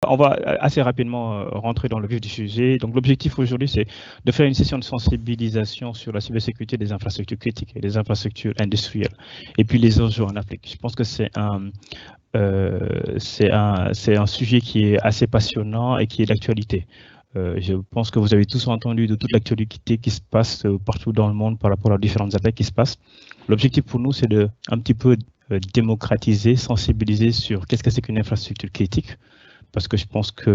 On va assez rapidement rentrer dans le vif du sujet. Donc, l'objectif aujourd'hui, c'est de faire une session de sensibilisation sur la cybersécurité des infrastructures critiques et des infrastructures industrielles, et puis les enjeux en Afrique. Je pense que c'est un sujet qui est assez passionnant et qui est d'actualité. Je pense que vous avez tous entendu de toute l'actualité qui se passe partout dans le monde par rapport aux différentes attaques qui se passent. L'objectif pour nous, c'est de un petit peu démocratiser, sensibiliser sur qu'est-ce que c'est qu'une infrastructure critique, parce que je pense que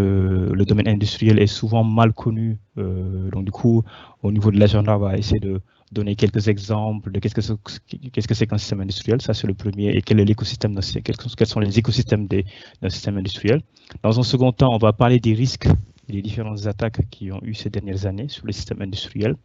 le domaine industriel est souvent mal connu. Donc du coup, au niveau de l'agenda, on va essayer de donner quelques exemples de qu'est-ce que c'est qu'un système industriel. Ça, c'est le premier. Et quel est l'écosystème, quels sont les écosystèmes d'un système industriel. Dans un second temps, on va parler des risques et des différentes attaques qui ont eu ces dernières années sur les systèmes industriels.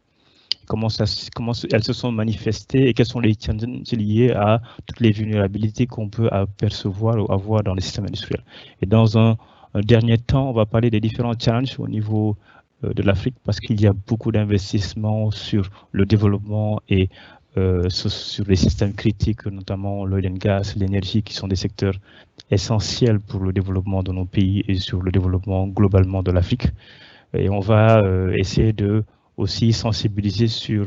Comment elles se sont manifestées et quels sont les challenges liés à toutes les vulnérabilités qu'on peut apercevoir ou avoir dans les systèmes industriels. Et dans un dernier temps, on va parler des différents challenges au niveau de l'Afrique, parce qu'il y a beaucoup d'investissements sur le développement et sur les systèmes critiques, notamment l'oil and gas, l'énergie, qui sont des secteurs essentiels pour le développement de nos pays et sur le développement globalement de l'Afrique. Et on va essayer de aussi sensibiliser sur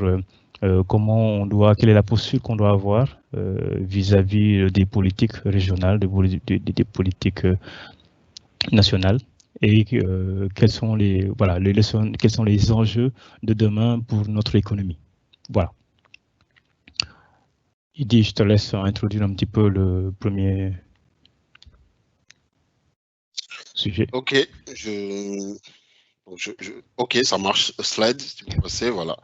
quelle est la posture qu'on doit avoir vis-à-vis des politiques régionales, des politiques nationales, et quels sont les enjeux de demain pour notre économie. Voilà. Idi, je te laisse introduire un petit peu le premier sujet. Ok, ok, ça marche. Slide, si tu peux passer, voilà.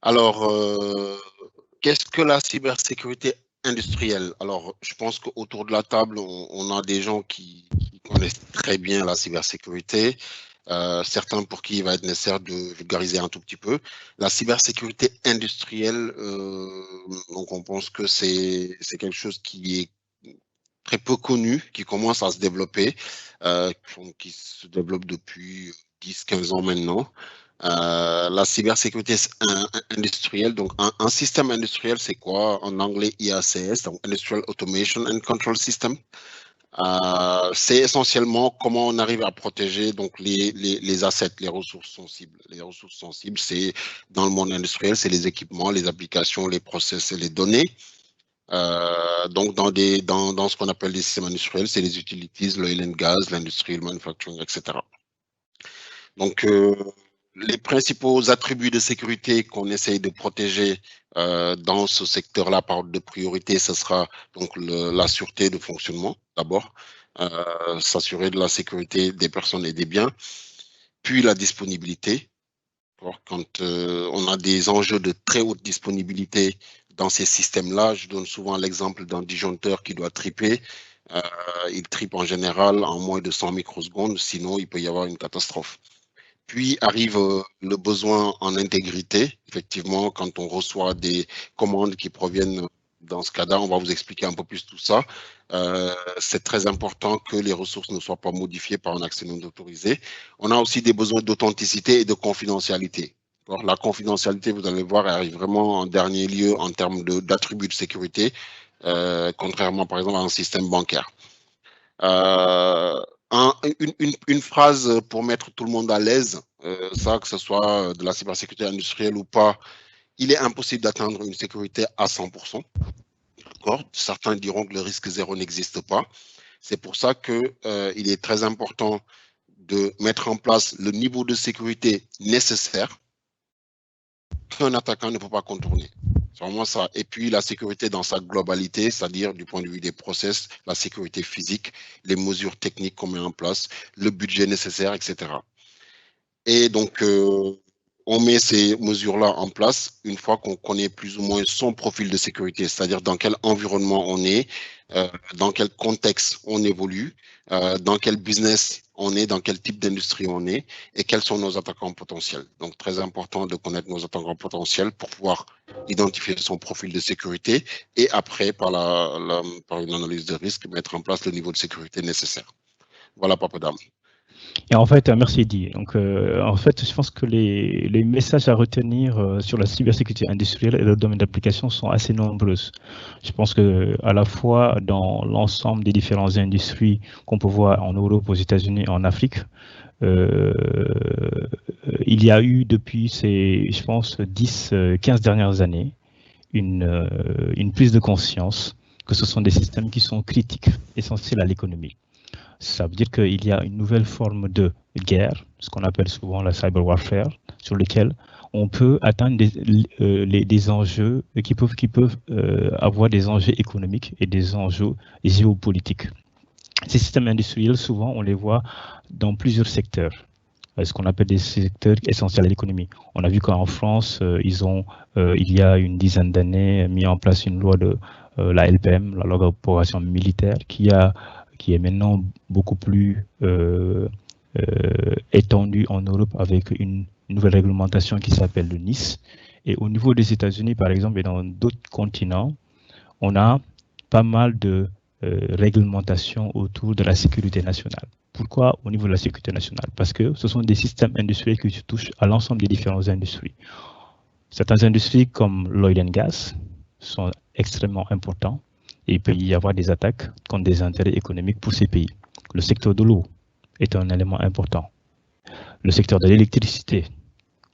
Alors, qu'est-ce que la cybersécurité industrielle? Alors, je pense qu'autour de la table, on a des gens qui connaissent très bien la cybersécurité. Certains pour qui il va être nécessaire de vulgariser un tout petit peu. La cybersécurité industrielle, donc on pense que c'est quelque chose qui est très peu connu, qui commence à se développer, qui se développe depuis 10-15 ans maintenant. La cybersécurité industrielle, donc un système industriel, c'est quoi? En anglais, IACS, donc Industrial Automation and Control System. C'est essentiellement comment on arrive à protéger donc les assets, les ressources sensibles. Les ressources sensibles, c'est dans le monde industriel, c'est les équipements, les applications, les process et les données. Donc dans ce qu'on appelle les systèmes industriels, c'est les utilities, l'oil and gas, l'industrie, le manufacturing, etc. Donc les principaux attributs de sécurité qu'on essaye de protéger dans ce secteur-là par ordre de priorité, ce sera donc la sûreté de fonctionnement d'abord, s'assurer de la sécurité des personnes et des biens, puis la disponibilité. Quand on a des enjeux de très haute disponibilité dans ces systèmes-là, je donne souvent l'exemple d'un disjoncteur qui doit triper. Il tripe en général en moins de 100 microsecondes, sinon il peut y avoir une catastrophe. Puis arrive le besoin en intégrité. Effectivement, quand on reçoit des commandes qui proviennent, dans ce cas-là, on va vous expliquer un peu plus tout ça. C'est très important que les ressources ne soient pas modifiées par un accès non autorisé. On a aussi des besoins d'authenticité et de confidentialité. Alors, la confidentialité, vous allez voir, arrive vraiment en dernier lieu en termes d'attributs de sécurité, contrairement par exemple à un système bancaire. Une phrase pour mettre tout le monde à l'aise, ça, que ce soit de la cybersécurité industrielle ou pas, il est impossible d'atteindre une sécurité à 100%. Certains diront que le risque zéro n'existe pas. C'est pour ça qu'il est très important de mettre en place le niveau de sécurité nécessaire qu'un attaquant ne peut pas contourner. C'est vraiment ça. Et puis la sécurité dans sa globalité, c'est-à-dire du point de vue des process, la sécurité physique, les mesures techniques qu'on met en place, le budget nécessaire, etc. Et donc, on met ces mesures-là en place une fois qu'on connaît plus ou moins son profil de sécurité, c'est-à-dire dans quel environnement on est, dans quel contexte on évolue, dans quel business on est, dans quel type d'industrie on est et quels sont nos attaquants potentiels. Donc, très important de connaître nos attaquants potentiels pour pouvoir identifier son profil de sécurité et après, par une analyse de risque, mettre en place le niveau de sécurité nécessaire. Voilà, papa dame. Et en fait, merci Eddy. Donc, en fait, je pense que les messages à retenir sur la cybersécurité industrielle et le domaine d'application sont assez nombreux. Je pense que à la fois dans l'ensemble des différentes industries qu'on peut voir en Europe, aux États-Unis, en Afrique, il y a eu depuis ces, je pense, 10-15 dernières années, une prise de conscience que ce sont des systèmes qui sont critiques, essentiels à l'économie. Ça veut dire qu'il y a une nouvelle forme de guerre, ce qu'on appelle souvent la cyber warfare, sur lequel on peut atteindre des enjeux qui peuvent avoir des enjeux économiques et des enjeux géopolitiques. Ces systèmes industriels, souvent, on les voit dans plusieurs secteurs, ce qu'on appelle des secteurs essentiels à l'économie. On a vu qu'en France, il y a une dizaine d'années, mis en place une loi de la LPM, la loi d'opération militaire, qui est maintenant beaucoup plus étendue en Europe avec une nouvelle réglementation qui s'appelle le NIS. Et au niveau des États-Unis, par exemple, et dans d'autres continents, on a pas mal de réglementation autour de la sécurité nationale. Pourquoi au niveau de la sécurité nationale? Parce que ce sont des systèmes industriels qui touchent à l'ensemble des différentes industries. Certaines industries comme l'oil and gas sont extrêmement importants et il peut y avoir des attaques contre des intérêts économiques pour ces pays. Le secteur de l'eau est un élément important. Le secteur de l'électricité,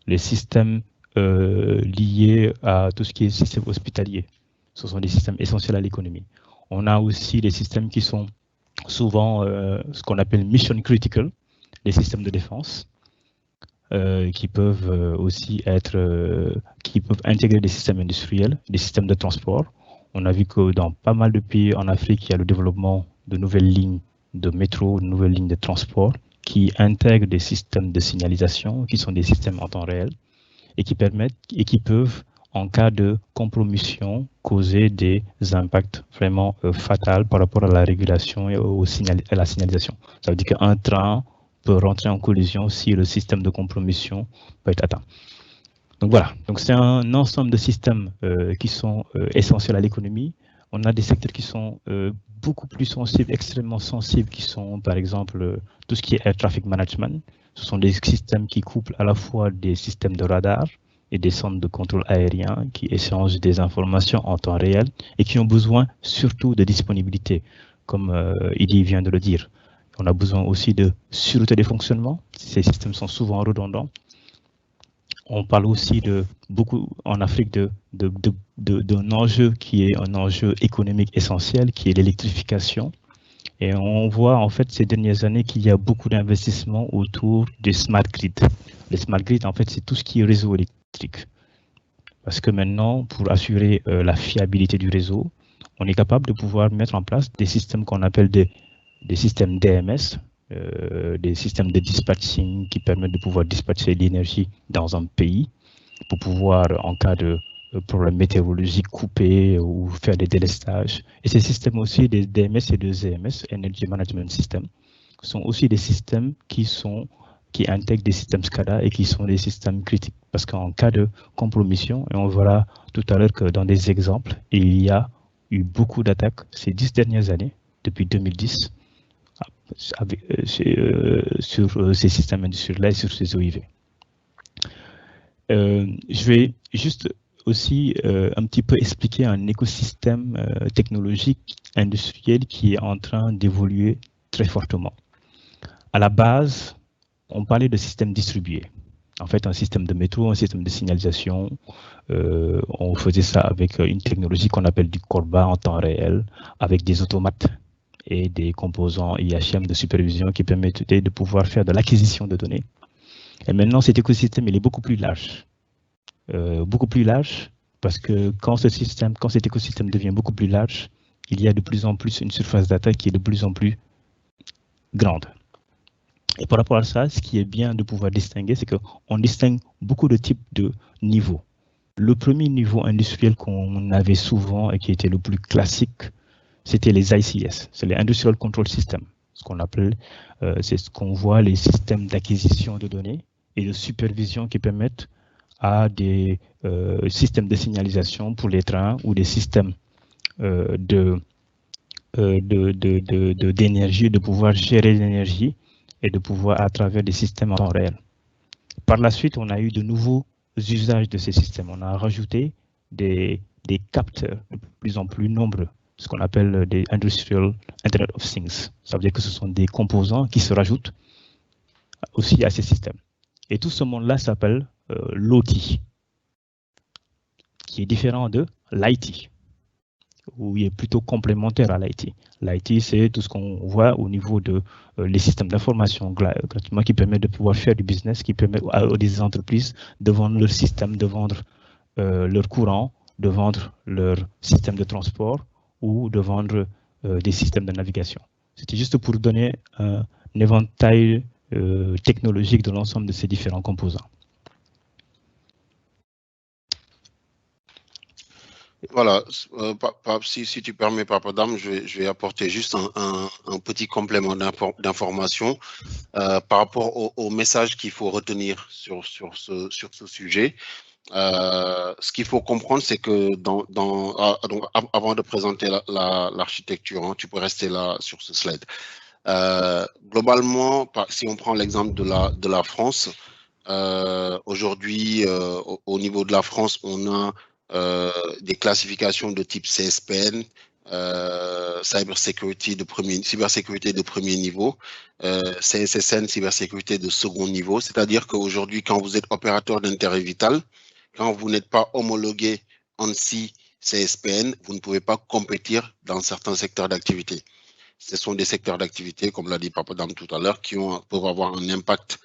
les systèmes liés à tout ce qui est système hospitalier, ce sont des systèmes essentiels à l'économie. On a aussi des systèmes qui sont souvent ce qu'on appelle mission critical, les systèmes de défense, qui peuvent aussi qui peuvent intégrer des systèmes industriels, des systèmes de transport. On a vu que dans pas mal de pays en Afrique, il y a le développement de nouvelles lignes de métro, de nouvelles lignes de transport qui intègrent des systèmes de signalisation, qui sont des systèmes en temps réel et qui permettent et qui peuvent, en cas de compromission, causer des impacts vraiment fatals par rapport à la régulation et à la signalisation. Ça veut dire qu'un train peut rentrer en collision si le système de compromission peut être atteint. Donc voilà, donc c'est un ensemble de systèmes qui sont essentiels à l'économie. On a des secteurs qui sont beaucoup plus sensibles, extrêmement sensibles, qui sont par exemple tout ce qui est air traffic management. Ce sont des systèmes qui couplent à la fois des systèmes de radar et des centres de contrôle aérien qui échangent des informations en temps réel et qui ont besoin surtout de disponibilité, comme Eddy vient de le dire. On a besoin aussi de sûreté des fonctionnements. Ces systèmes sont souvent redondants. On parle aussi en Afrique d'un enjeu qui est un enjeu économique essentiel, qui est l'électrification. Et on voit en fait ces dernières années qu'il y a beaucoup d'investissements autour des smart grids. Les smart grids, en fait, c'est tout ce qui est réseau électrique. Parce que maintenant, pour assurer la fiabilité du réseau, on est capable de pouvoir mettre en place des systèmes qu'on appelle des systèmes DMS, des systèmes de dispatching qui permettent de pouvoir dispatcher l'énergie dans un pays pour pouvoir, en cas de problème météorologique, couper ou faire des délestages. Et ces systèmes aussi, des DMS et des EMS, Energy Management System, sont aussi des systèmes qui intègrent des systèmes SCADA et qui sont des systèmes critiques. Parce qu'en cas de compromission, et on verra tout à l'heure que dans des exemples, il y a eu beaucoup d'attaques ces 10 dernières années, depuis 2010, sur ces systèmes industriels et sur ces OIV. Je vais juste aussi un petit peu expliquer un écosystème technologique industriel qui est en train d'évoluer très fortement. À la base, on parlait de systèmes distribués. En fait, un système de métro, un système de signalisation, on faisait ça avec une technologie qu'on appelle du Corba en temps réel, avec des automates et des composants IHM de supervision qui permettaient de pouvoir faire de l'acquisition de données. Et maintenant, cet écosystème, il est beaucoup plus large. Parce que quand cet écosystème devient beaucoup plus large, il y a de plus en plus une surface d'attaque qui est de plus en plus grande. Et par rapport à ça, ce qui est bien de pouvoir distinguer, c'est qu'on distingue beaucoup de types de niveaux. Le premier niveau industriel qu'on avait souvent et qui était le plus classique, c'était les ICS, c'est les Industrial Control Systems, ce qu'on appelle, c'est ce qu'on voit, les systèmes d'acquisition de données et de supervision qui permettent à des systèmes de signalisation pour les trains ou des systèmes d'énergie, de pouvoir gérer l'énergie et de pouvoir à travers des systèmes en temps réel. Par la suite, on a eu de nouveaux usages de ces systèmes. On a rajouté des capteurs de plus en plus nombreux, ce qu'on appelle des Industrial Internet of Things. Ça veut dire que ce sont des composants qui se rajoutent aussi à ces systèmes. Et tout ce monde-là s'appelle l'OT, qui est différent de l'IT, ou il est plutôt complémentaire à l'IT. L'IT, c'est tout ce qu'on voit au niveau de les systèmes d'information gratuitement qui permettent de pouvoir faire du business, qui permet aux des entreprises de vendre leur système, de vendre leur courant, de vendre leur système de transport ou de vendre des systèmes de navigation. C'était juste pour donner un éventail technologique de l'ensemble de ces différents composants. Voilà, si tu permets, Papa Dame, je vais apporter juste un petit complément d'information par rapport au message qu'il faut retenir sur ce sujet. Ce qu'il faut comprendre, c'est que donc, avant de présenter l'architecture, hein, tu peux rester là sur ce slide. Globalement, si on prend l'exemple de la France, aujourd'hui, au niveau de la France, on a des classifications de type CSPN, cybersécurité de premier niveau, CSSN, cybersécurité de second niveau. C'est-à-dire qu'aujourd'hui, quand vous êtes opérateur d'intérêt vital, quand vous n'êtes pas homologué ANSI CSPN, vous ne pouvez pas compétir dans certains secteurs d'activité. Ce sont des secteurs d'activité, comme l'a dit Papa Dame tout à l'heure, qui peuvent avoir un impact,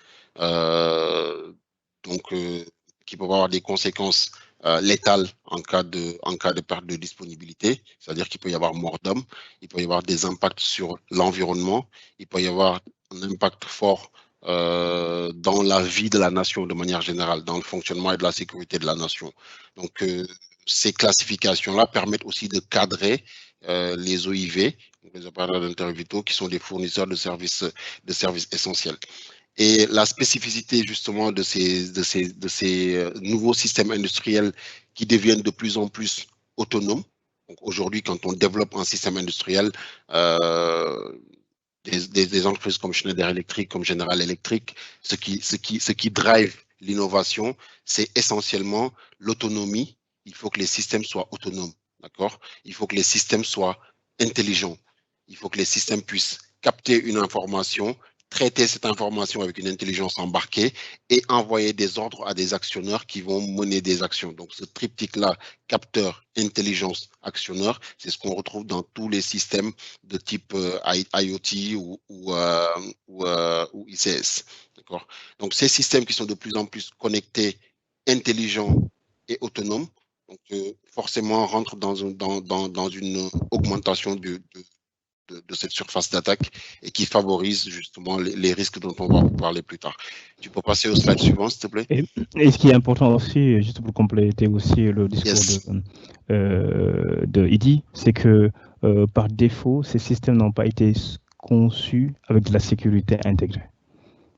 qui peuvent avoir des conséquences létales en cas de perte de disponibilité, c'est-à-dire qu'il peut y avoir mort d'homme, il peut y avoir des impacts sur l'environnement, il peut y avoir un impact fort dans la vie de la nation de manière générale, dans le fonctionnement et de la sécurité de la nation. Donc, ces classifications-là permettent aussi de cadrer les OIV, les opérateurs d'intérêt vitaux, qui sont des fournisseurs de services essentiels. Et la spécificité justement de ces nouveaux systèmes industriels qui deviennent de plus en plus autonomes. Donc aujourd'hui, quand on développe un système industriel, des entreprises comme Schneider Electric, comme General Electric, ce qui drive l'innovation, c'est essentiellement l'autonomie. Il faut que les systèmes soient autonomes, d'accord? Il faut que les systèmes soient intelligents. Il faut que les systèmes puissent capter une information, traiter cette information avec une intelligence embarquée et envoyer des ordres à des actionneurs qui vont mener des actions. Donc, ce triptyque-là, capteur, intelligence, actionneur, c'est ce qu'on retrouve dans tous les systèmes de type IoT ou ICS. D'accord? Donc, ces systèmes qui sont de plus en plus connectés, intelligents et autonomes, donc, forcément rentrent dans une augmentation de cette surface d'attaque et qui favorise justement les risques dont on va vous parler plus tard. Tu peux passer au slide suivant, s'il te plaît. Et ce qui est important aussi, juste pour compléter aussi le discours de Idi, c'est que par défaut, ces systèmes n'ont pas été conçus avec de la sécurité intégrée.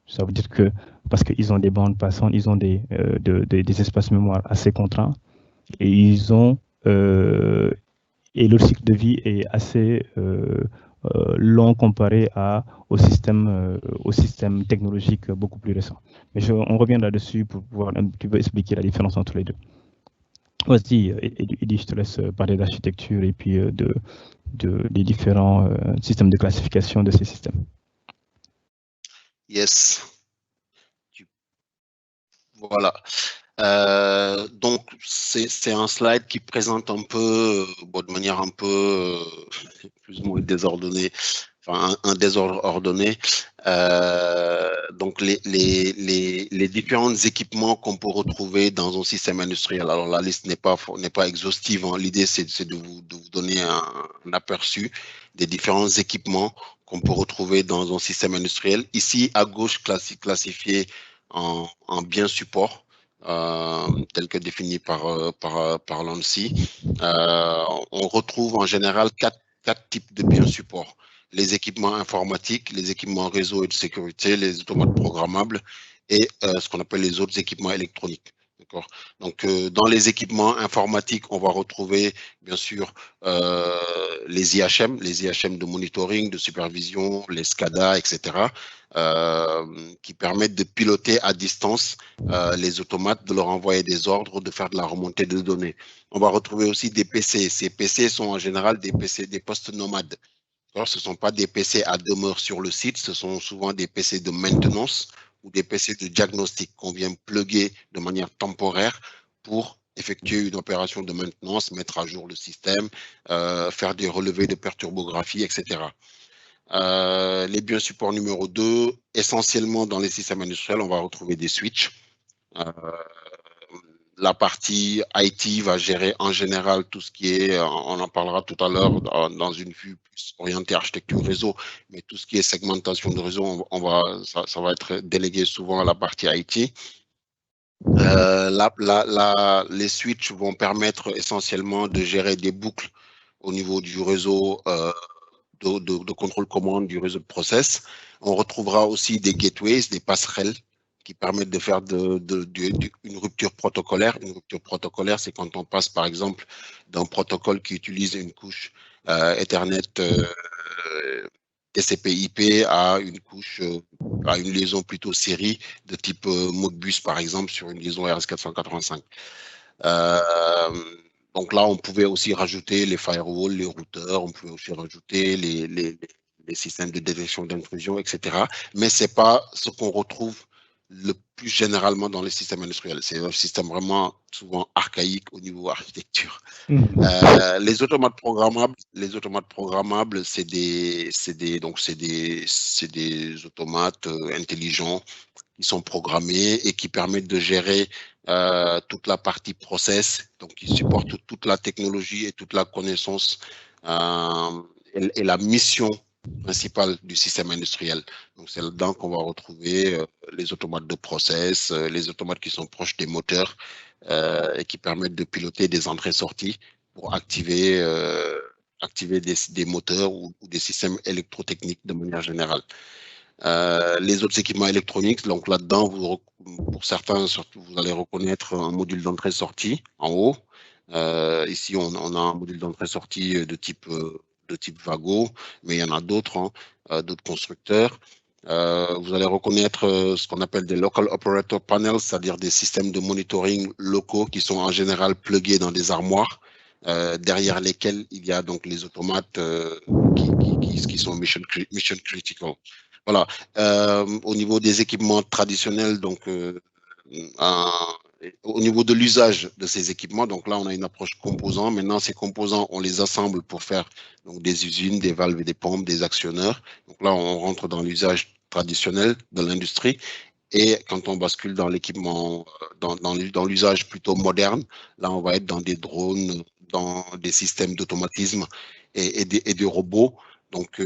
Ça veut dire que parce qu'ils ont des bandes passantes, ils ont des espaces mémoire assez contraints et ils ont et leur cycle de vie est assez long comparé au système technologique beaucoup plus récent. Mais on revient là-dessus pour pouvoir un petit peu expliquer la différence entre les deux. Vas-y, Eddy, je te laisse parler d'architecture et puis des différents systèmes de classification de ces systèmes. Yes. Voilà. Donc, c'est un slide qui présente un peu, de manière un peu plus ou moins désordonnée, enfin un désordre ordonné, donc les différents équipements qu'on peut retrouver dans un système industriel. Alors, la liste n'est pas exhaustive, hein. L'idée, c'est de vous donner un aperçu des différents équipements qu'on peut retrouver dans un système industriel. Ici, à gauche, classifié en biens support. Tel que défini par l'ANSI. On retrouve en général quatre types de biens support. Les équipements informatiques, les équipements réseau et de sécurité, les automates programmables et ce qu'on appelle les autres équipements électroniques. D'accord. Donc, dans les équipements informatiques, on va retrouver, bien sûr, les IHM de monitoring, de supervision, les SCADA, etc., qui permettent de piloter à distance les automates, de leur envoyer des ordres, de faire de la remontée de données. On va retrouver aussi des PC. Ces PC sont en général des PC, des postes nomades. Alors, ce ne sont pas des PC à demeure sur le site, ce sont souvent des PC de maintenance ou des PC de diagnostic qu'on vient plugger de manière temporaire pour effectuer une opération de maintenance, mettre à jour le système, faire des relevés de perturbographie, etc. Les biens support numéro 2, essentiellement dans les systèmes industriels, on va retrouver des switches. La partie IT va gérer en général tout ce qui est, on en parlera tout à l'heure dans une vue plus orientée architecture réseau, mais tout ce qui est segmentation de réseau, ça va être délégué souvent à la partie IT. Les switches vont permettre essentiellement de gérer des boucles au niveau du réseau de contrôle commande du réseau de process. On retrouvera aussi des gateways, des passerelles qui permettent de faire une rupture protocolaire. Une rupture protocolaire, c'est quand on passe, par exemple, d'un protocole qui utilise une couche Ethernet TCP/IP à une couche, à une liaison plutôt série de type Modbus, par exemple, sur une liaison RS485. Donc là, on pouvait aussi rajouter les firewalls, les routeurs, on pouvait aussi rajouter les systèmes de détection d'intrusion, etc. Mais ce n'est pas ce qu'on retrouve le plus généralement dans les systèmes industriels. C'est un système vraiment souvent archaïque au niveau architecture. Les automates programmables, c'est des automates intelligents qui sont programmés et qui permettent de gérer toute la partie process, donc qui supportent toute la technologie et toute la connaissance et la mission principale du système industriel. Donc c'est là-dedans qu'on va retrouver les automates de process, les automates qui sont proches des moteurs et qui permettent de piloter des entrées-sorties pour activer des moteurs ou des systèmes électrotechniques de manière générale. Les autres équipements électroniques, donc là-dedans, pour certains, surtout, vous allez reconnaître un module d'entrée-sortie en haut. Ici, on a un module d'entrée-sortie de type Vago, mais il y en a d'autres, d'autres constructeurs. Vous allez reconnaître ce qu'on appelle des Local Operator Panels, c'est-à-dire des systèmes de monitoring locaux qui sont en général plugués dans des armoires, derrière lesquels il y a donc les automates qui sont mission critical. Voilà. Au niveau des équipements traditionnels, donc au niveau de l'usage de ces équipements, donc là on a une approche composant. Maintenant ces composants, on les assemble pour faire donc des usines, des valves et des pompes, des actionneurs. Donc là on rentre dans l'usage traditionnel de l'industrie. Et quand on bascule dans l'équipement, dans l'usage plutôt moderne, là on va être dans des drones, dans des systèmes d'automatisme et des robots. Donc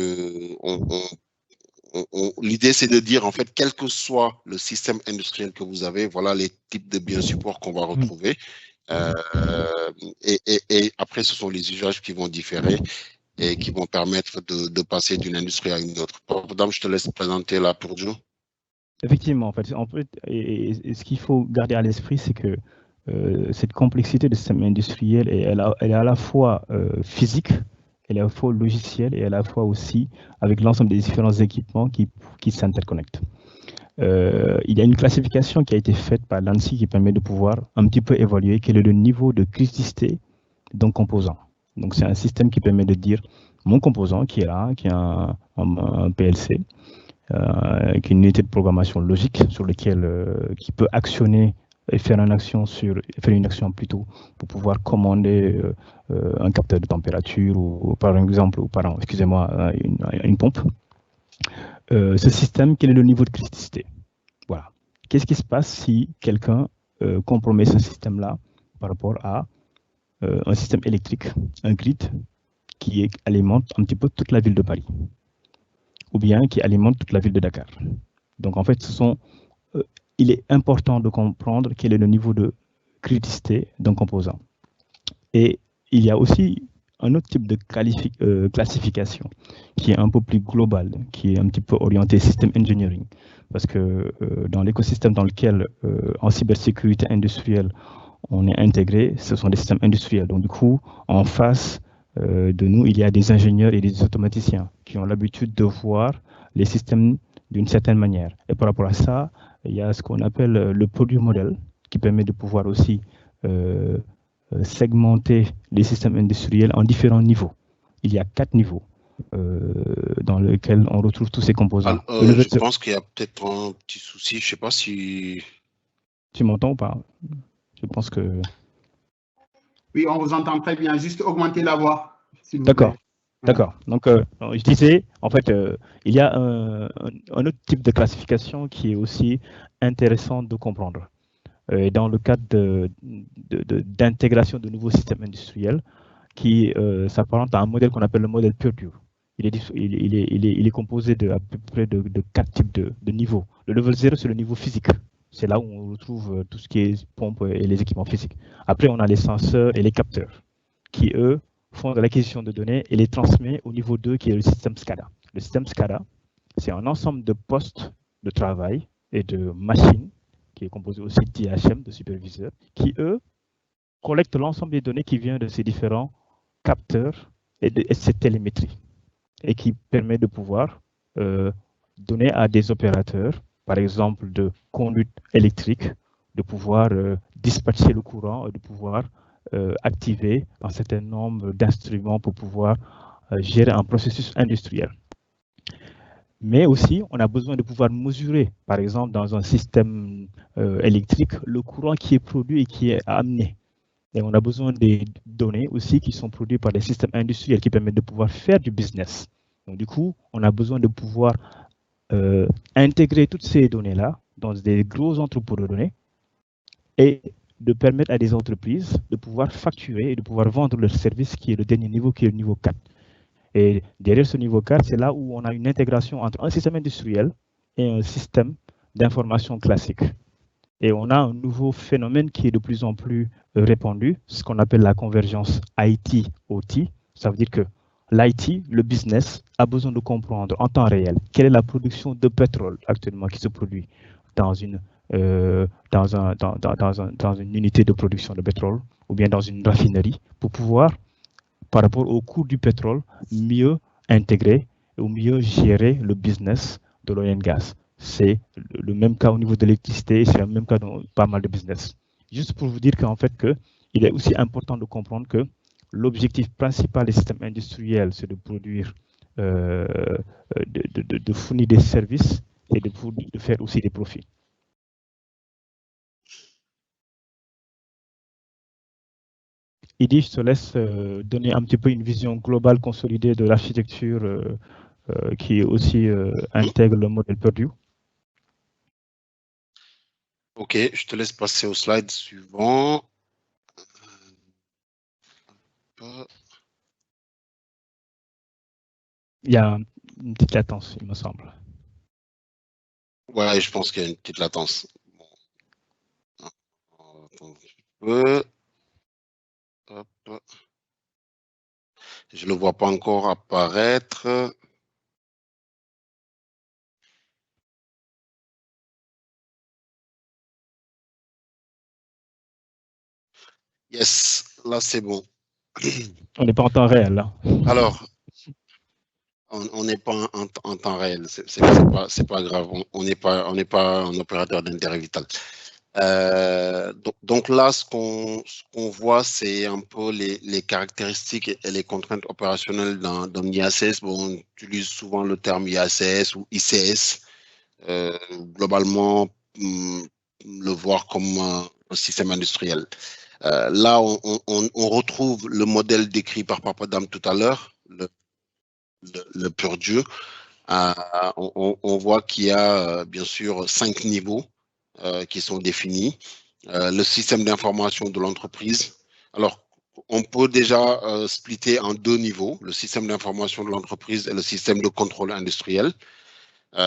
l'idée, c'est de dire, en fait, quel que soit le système industriel que vous avez, voilà les types de biens support qu'on va retrouver. Et après, ce sont les usages qui vont différer et qui vont permettre de passer d'une industrie à une autre. Madame, je te laisse présenter la Purdue. Effectivement, en fait, et ce qu'il faut garder à l'esprit, c'est que cette complexité de système industriel, elle est à la fois physique, elle est à la fois logicielle et à la fois aussi avec l'ensemble des différents équipements qui s'interconnectent. Il y a une classification qui a été faite par l'ANSI qui permet de pouvoir un petit peu évaluer quel est le niveau de criticité d'un composant. Donc c'est un système qui permet de dire mon composant qui est là, qui est un PLC, qui est une unité de programmation logique sur lequel qui peut actionner et faire une action plutôt pour pouvoir commander un capteur de température ou par exemple, une pompe. Ce système, quel est le niveau de criticité? Voilà. Qu'est-ce qui se passe si quelqu'un compromet ce système-là par rapport à un système électrique, un grid qui alimente un petit peu toute la ville de Paris ou bien qui alimente toute la ville de Dakar? Donc en fait, il est important de comprendre quel est le niveau de criticité d'un composant. Et il y a aussi un autre type de classification qui est un peu plus global, qui est un petit peu orienté système engineering. parce que dans l'écosystème dans lequel, en cybersécurité industrielle, on est intégré, ce sont des systèmes industriels. Donc, du coup, en face de nous, il y a des ingénieurs et des automaticiens qui ont l'habitude de voir les systèmes d'une certaine manière. Et par rapport à ça, il y a ce qu'on appelle le produit modèle, qui permet de pouvoir aussi segmenter les systèmes industriels en différents niveaux. Il y a 4 niveaux dans lesquels on retrouve tous ces composants. Alors, je pense qu'il y a peut-être un petit souci, je ne sais pas si... Tu m'entends ou pas? Je pense que... Oui, on vous entend très bien. Juste augmenter la voix, s'il vous D'accord. plaît. D'accord. Donc, je disais, en fait, il y a un autre type de classification qui est aussi intéressant de comprendre. Dans le cadre d'intégration de nouveaux systèmes industriels qui s'apparente à un modèle qu'on appelle le modèle Purdue. Il est composé à peu près de 4 types de niveaux. Le level 0, c'est le niveau physique. C'est là où on retrouve tout ce qui est pompe et les équipements physiques. Après, on a les senseurs et les capteurs qui, eux, font de l'acquisition de données et les transmet au niveau 2 qui est le système SCADA. Le système SCADA, c'est un ensemble de postes de travail et de machines qui est composé aussi d'IHM, de superviseurs, qui, eux, collectent l'ensemble des données qui viennent de ces différents capteurs et de cette télémétrie et qui permet de pouvoir donner à des opérateurs, par exemple de conduite électrique, de pouvoir dispatcher le courant et de pouvoir activer un certain nombre d'instruments pour pouvoir gérer un processus industriel. Mais aussi, on a besoin de pouvoir mesurer, par exemple, dans un système électrique, le courant qui est produit et qui est amené. Et on a besoin des données aussi qui sont produites par des systèmes industriels qui permettent de pouvoir faire du business. Donc, du coup, on a besoin de pouvoir intégrer toutes ces données-là dans des gros entrepôts de données et de permettre à des entreprises de pouvoir facturer et de pouvoir vendre leur service qui est le dernier niveau, qui est le niveau 4. Et derrière ce niveau 4, c'est là où on a une intégration entre un système industriel et un système d'information classique. Et on a un nouveau phénomène qui est de plus en plus répandu, ce qu'on appelle la convergence IT-OT. Ça veut dire que l'IT, le business, a besoin de comprendre en temps réel quelle est la production de pétrole actuellement qui se produit dans une unité de production de pétrole ou bien dans une raffinerie pour pouvoir, par rapport au coût du pétrole, mieux intégrer ou mieux gérer le business de l'oil and gas. C'est le même cas au niveau de l'électricité, c'est le même cas dans pas mal de business. Juste pour vous dire qu'en fait, il est aussi important de comprendre que l'objectif principal des systèmes industriels, c'est de produire, de fournir des services et de faire aussi des profits. Idi, je te laisse donner un petit peu une vision globale consolidée de l'architecture qui aussi intègre le modèle Purdue. Ok, je te laisse passer au slide suivant. Il y a une petite latence, il me semble. Ouais, je pense qu'il y a une petite latence. Bon. Hop. Je ne le vois pas encore apparaître. Yes, là c'est bon. On n'est pas en temps réel, là. Alors, on n'est pas en temps réel, c'est pas grave, on n'est pas un opérateur d'intérêt vital. Donc là, ce qu'on voit, c'est un peu les caractéristiques et les contraintes opérationnelles d'un IACS. Bon, on utilise souvent le terme IACS ou ICS. Globalement, le voir comme un système industriel. Là, on retrouve le modèle décrit par Papadam tout à l'heure, le Purdue. On voit qu'il y a bien sûr 5 niveaux qui sont définis. Le système d'information de l'entreprise. Alors, on peut déjà splitter en 2 niveaux, le système d'information de l'entreprise et le système de contrôle industriel.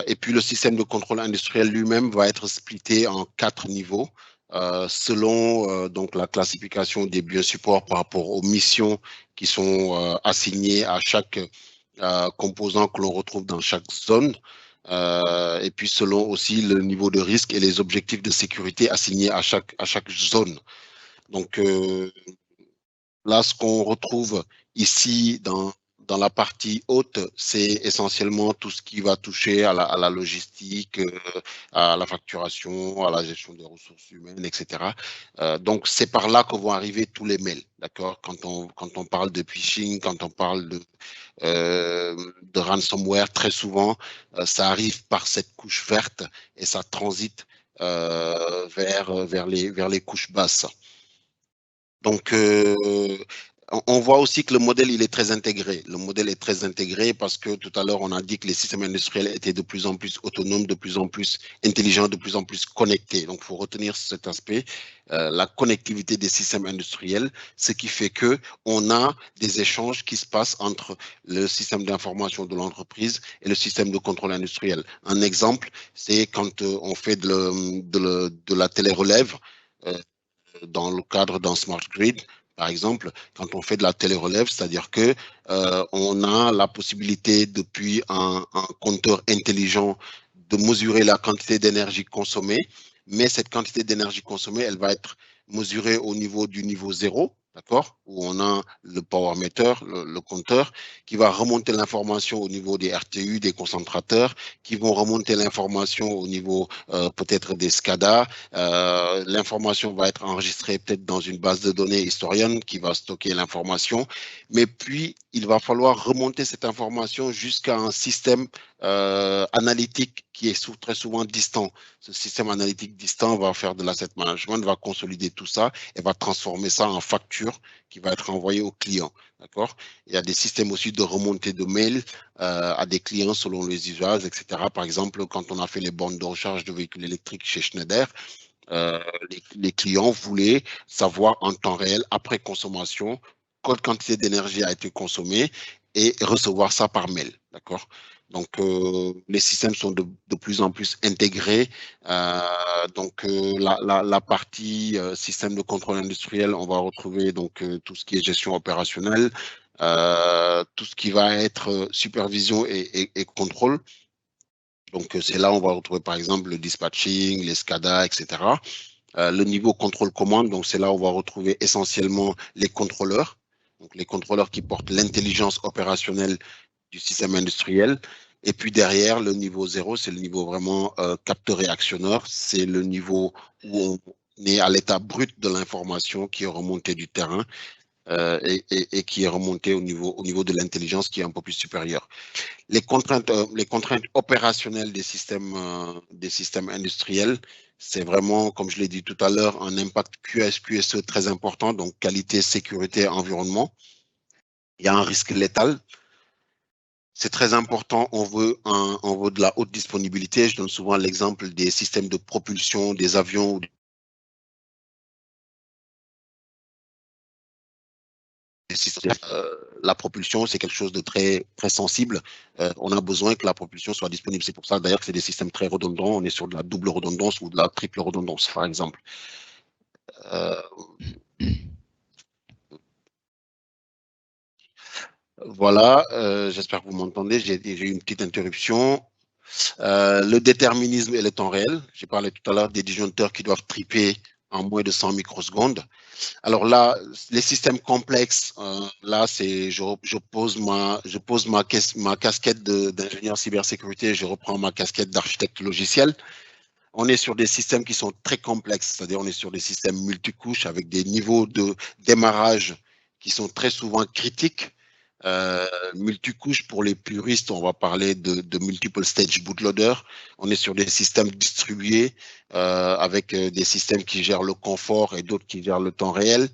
Et puis, le système de contrôle industriel lui-même va être splitté en 4 niveaux. Selon donc la classification des biosupports par rapport aux missions qui sont assignées à chaque composant que l'on retrouve dans chaque zone. et puis selon aussi le niveau de risque et les objectifs de sécurité assignés à chaque zone. Donc là, ce qu'on retrouve ici dans la partie haute, c'est essentiellement tout ce qui va toucher à la logistique, à la facturation, à la gestion des ressources humaines, etc. Donc, c'est par là que vont arriver tous les mails, d'accord? Quand on parle de phishing, quand on parle de ransomware, très souvent, ça arrive par cette couche verte et ça transite vers les couches basses. Donc, on voit aussi que le modèle, il est très intégré. Le modèle est très intégré parce que tout à l'heure, on a dit que les systèmes industriels étaient de plus en plus autonomes, de plus en plus intelligents, de plus en plus connectés. Donc, il faut retenir cet aspect, la connectivité des systèmes industriels, ce qui fait qu'on a des échanges qui se passent entre le système d'information de l'entreprise et le système de contrôle industriel. Un exemple, c'est quand on fait de la télérelève, dans le cadre d'un smart grid, par exemple, quand on fait de la télérelève, c'est-à-dire que on a la possibilité depuis un compteur intelligent de mesurer la quantité d'énergie consommée, mais cette quantité d'énergie consommée, elle va être mesurée au niveau du niveau 0, d'accord, où on a le power meter, le compteur, qui va remonter l'information au niveau des RTU, des concentrateurs, qui vont remonter l'information au niveau peut-être des SCADA. L'information va être enregistrée peut-être dans une base de données historienne qui va stocker l'information, mais puis il va falloir remonter cette information jusqu'à un système analytique qui est très souvent distant. Ce système analytique distant va faire de l'asset management, va consolider tout ça et va transformer ça en facture qui va être envoyée au client. D'accord? Il y a des systèmes aussi de remontée de mails à des clients selon les usages, etc. Par exemple, quand on a fait les bornes de recharge de véhicules électriques chez Schneider, les clients voulaient savoir en temps réel, après consommation, quelle quantité d'énergie a été consommée et recevoir ça par mail. D'accord? Donc, les systèmes sont de plus en plus intégrés. Donc, la partie système de contrôle industriel, on va retrouver donc tout ce qui est gestion opérationnelle, tout ce qui va être supervision et contrôle. Donc, c'est là où on va retrouver, par exemple, le dispatching, les SCADA, etc. Le niveau contrôle-commande, donc c'est là où on va retrouver essentiellement les contrôleurs. Donc, les contrôleurs qui portent l'intelligence opérationnelle du système industriel. Et puis derrière, le niveau 0, c'est le niveau vraiment capteur-réactionneur. C'est le niveau où on est à l'état brut de l'information qui est remontée du terrain et qui est remontée au niveau de l'intelligence qui est un peu plus supérieure. Les contraintes opérationnelles des systèmes industriels, c'est vraiment, comme je l'ai dit tout à l'heure, un impact QSE très important, donc qualité, sécurité, environnement. Il y a un risque létal. C'est très important, on veut de la haute disponibilité. Je donne souvent l'exemple des systèmes de propulsion, des avions. La propulsion, c'est quelque chose de très, très sensible. On a besoin que la propulsion soit disponible. C'est pour ça, d'ailleurs, que c'est des systèmes très redondants. On est sur de la double redondance ou de la triple redondance, par exemple. Voilà, j'espère que vous m'entendez. J'ai eu une petite interruption. Le déterminisme et le temps réel. J'ai parlé tout à l'heure des disjoncteurs qui doivent triper en moins de 100 microsecondes. Alors là, les systèmes complexes, là, c'est je pose ma casquette d'ingénieur cybersécurité, je reprends ma casquette d'architecte logiciel. On est sur des systèmes qui sont très complexes, c'est-à-dire on est sur des systèmes multicouches avec des niveaux de démarrage qui sont très souvent critiques. Multicouches, pour les puristes, on va parler de multiple stage bootloader. On est sur des systèmes distribués avec des systèmes qui gèrent le confort et d'autres qui gèrent le temps réel.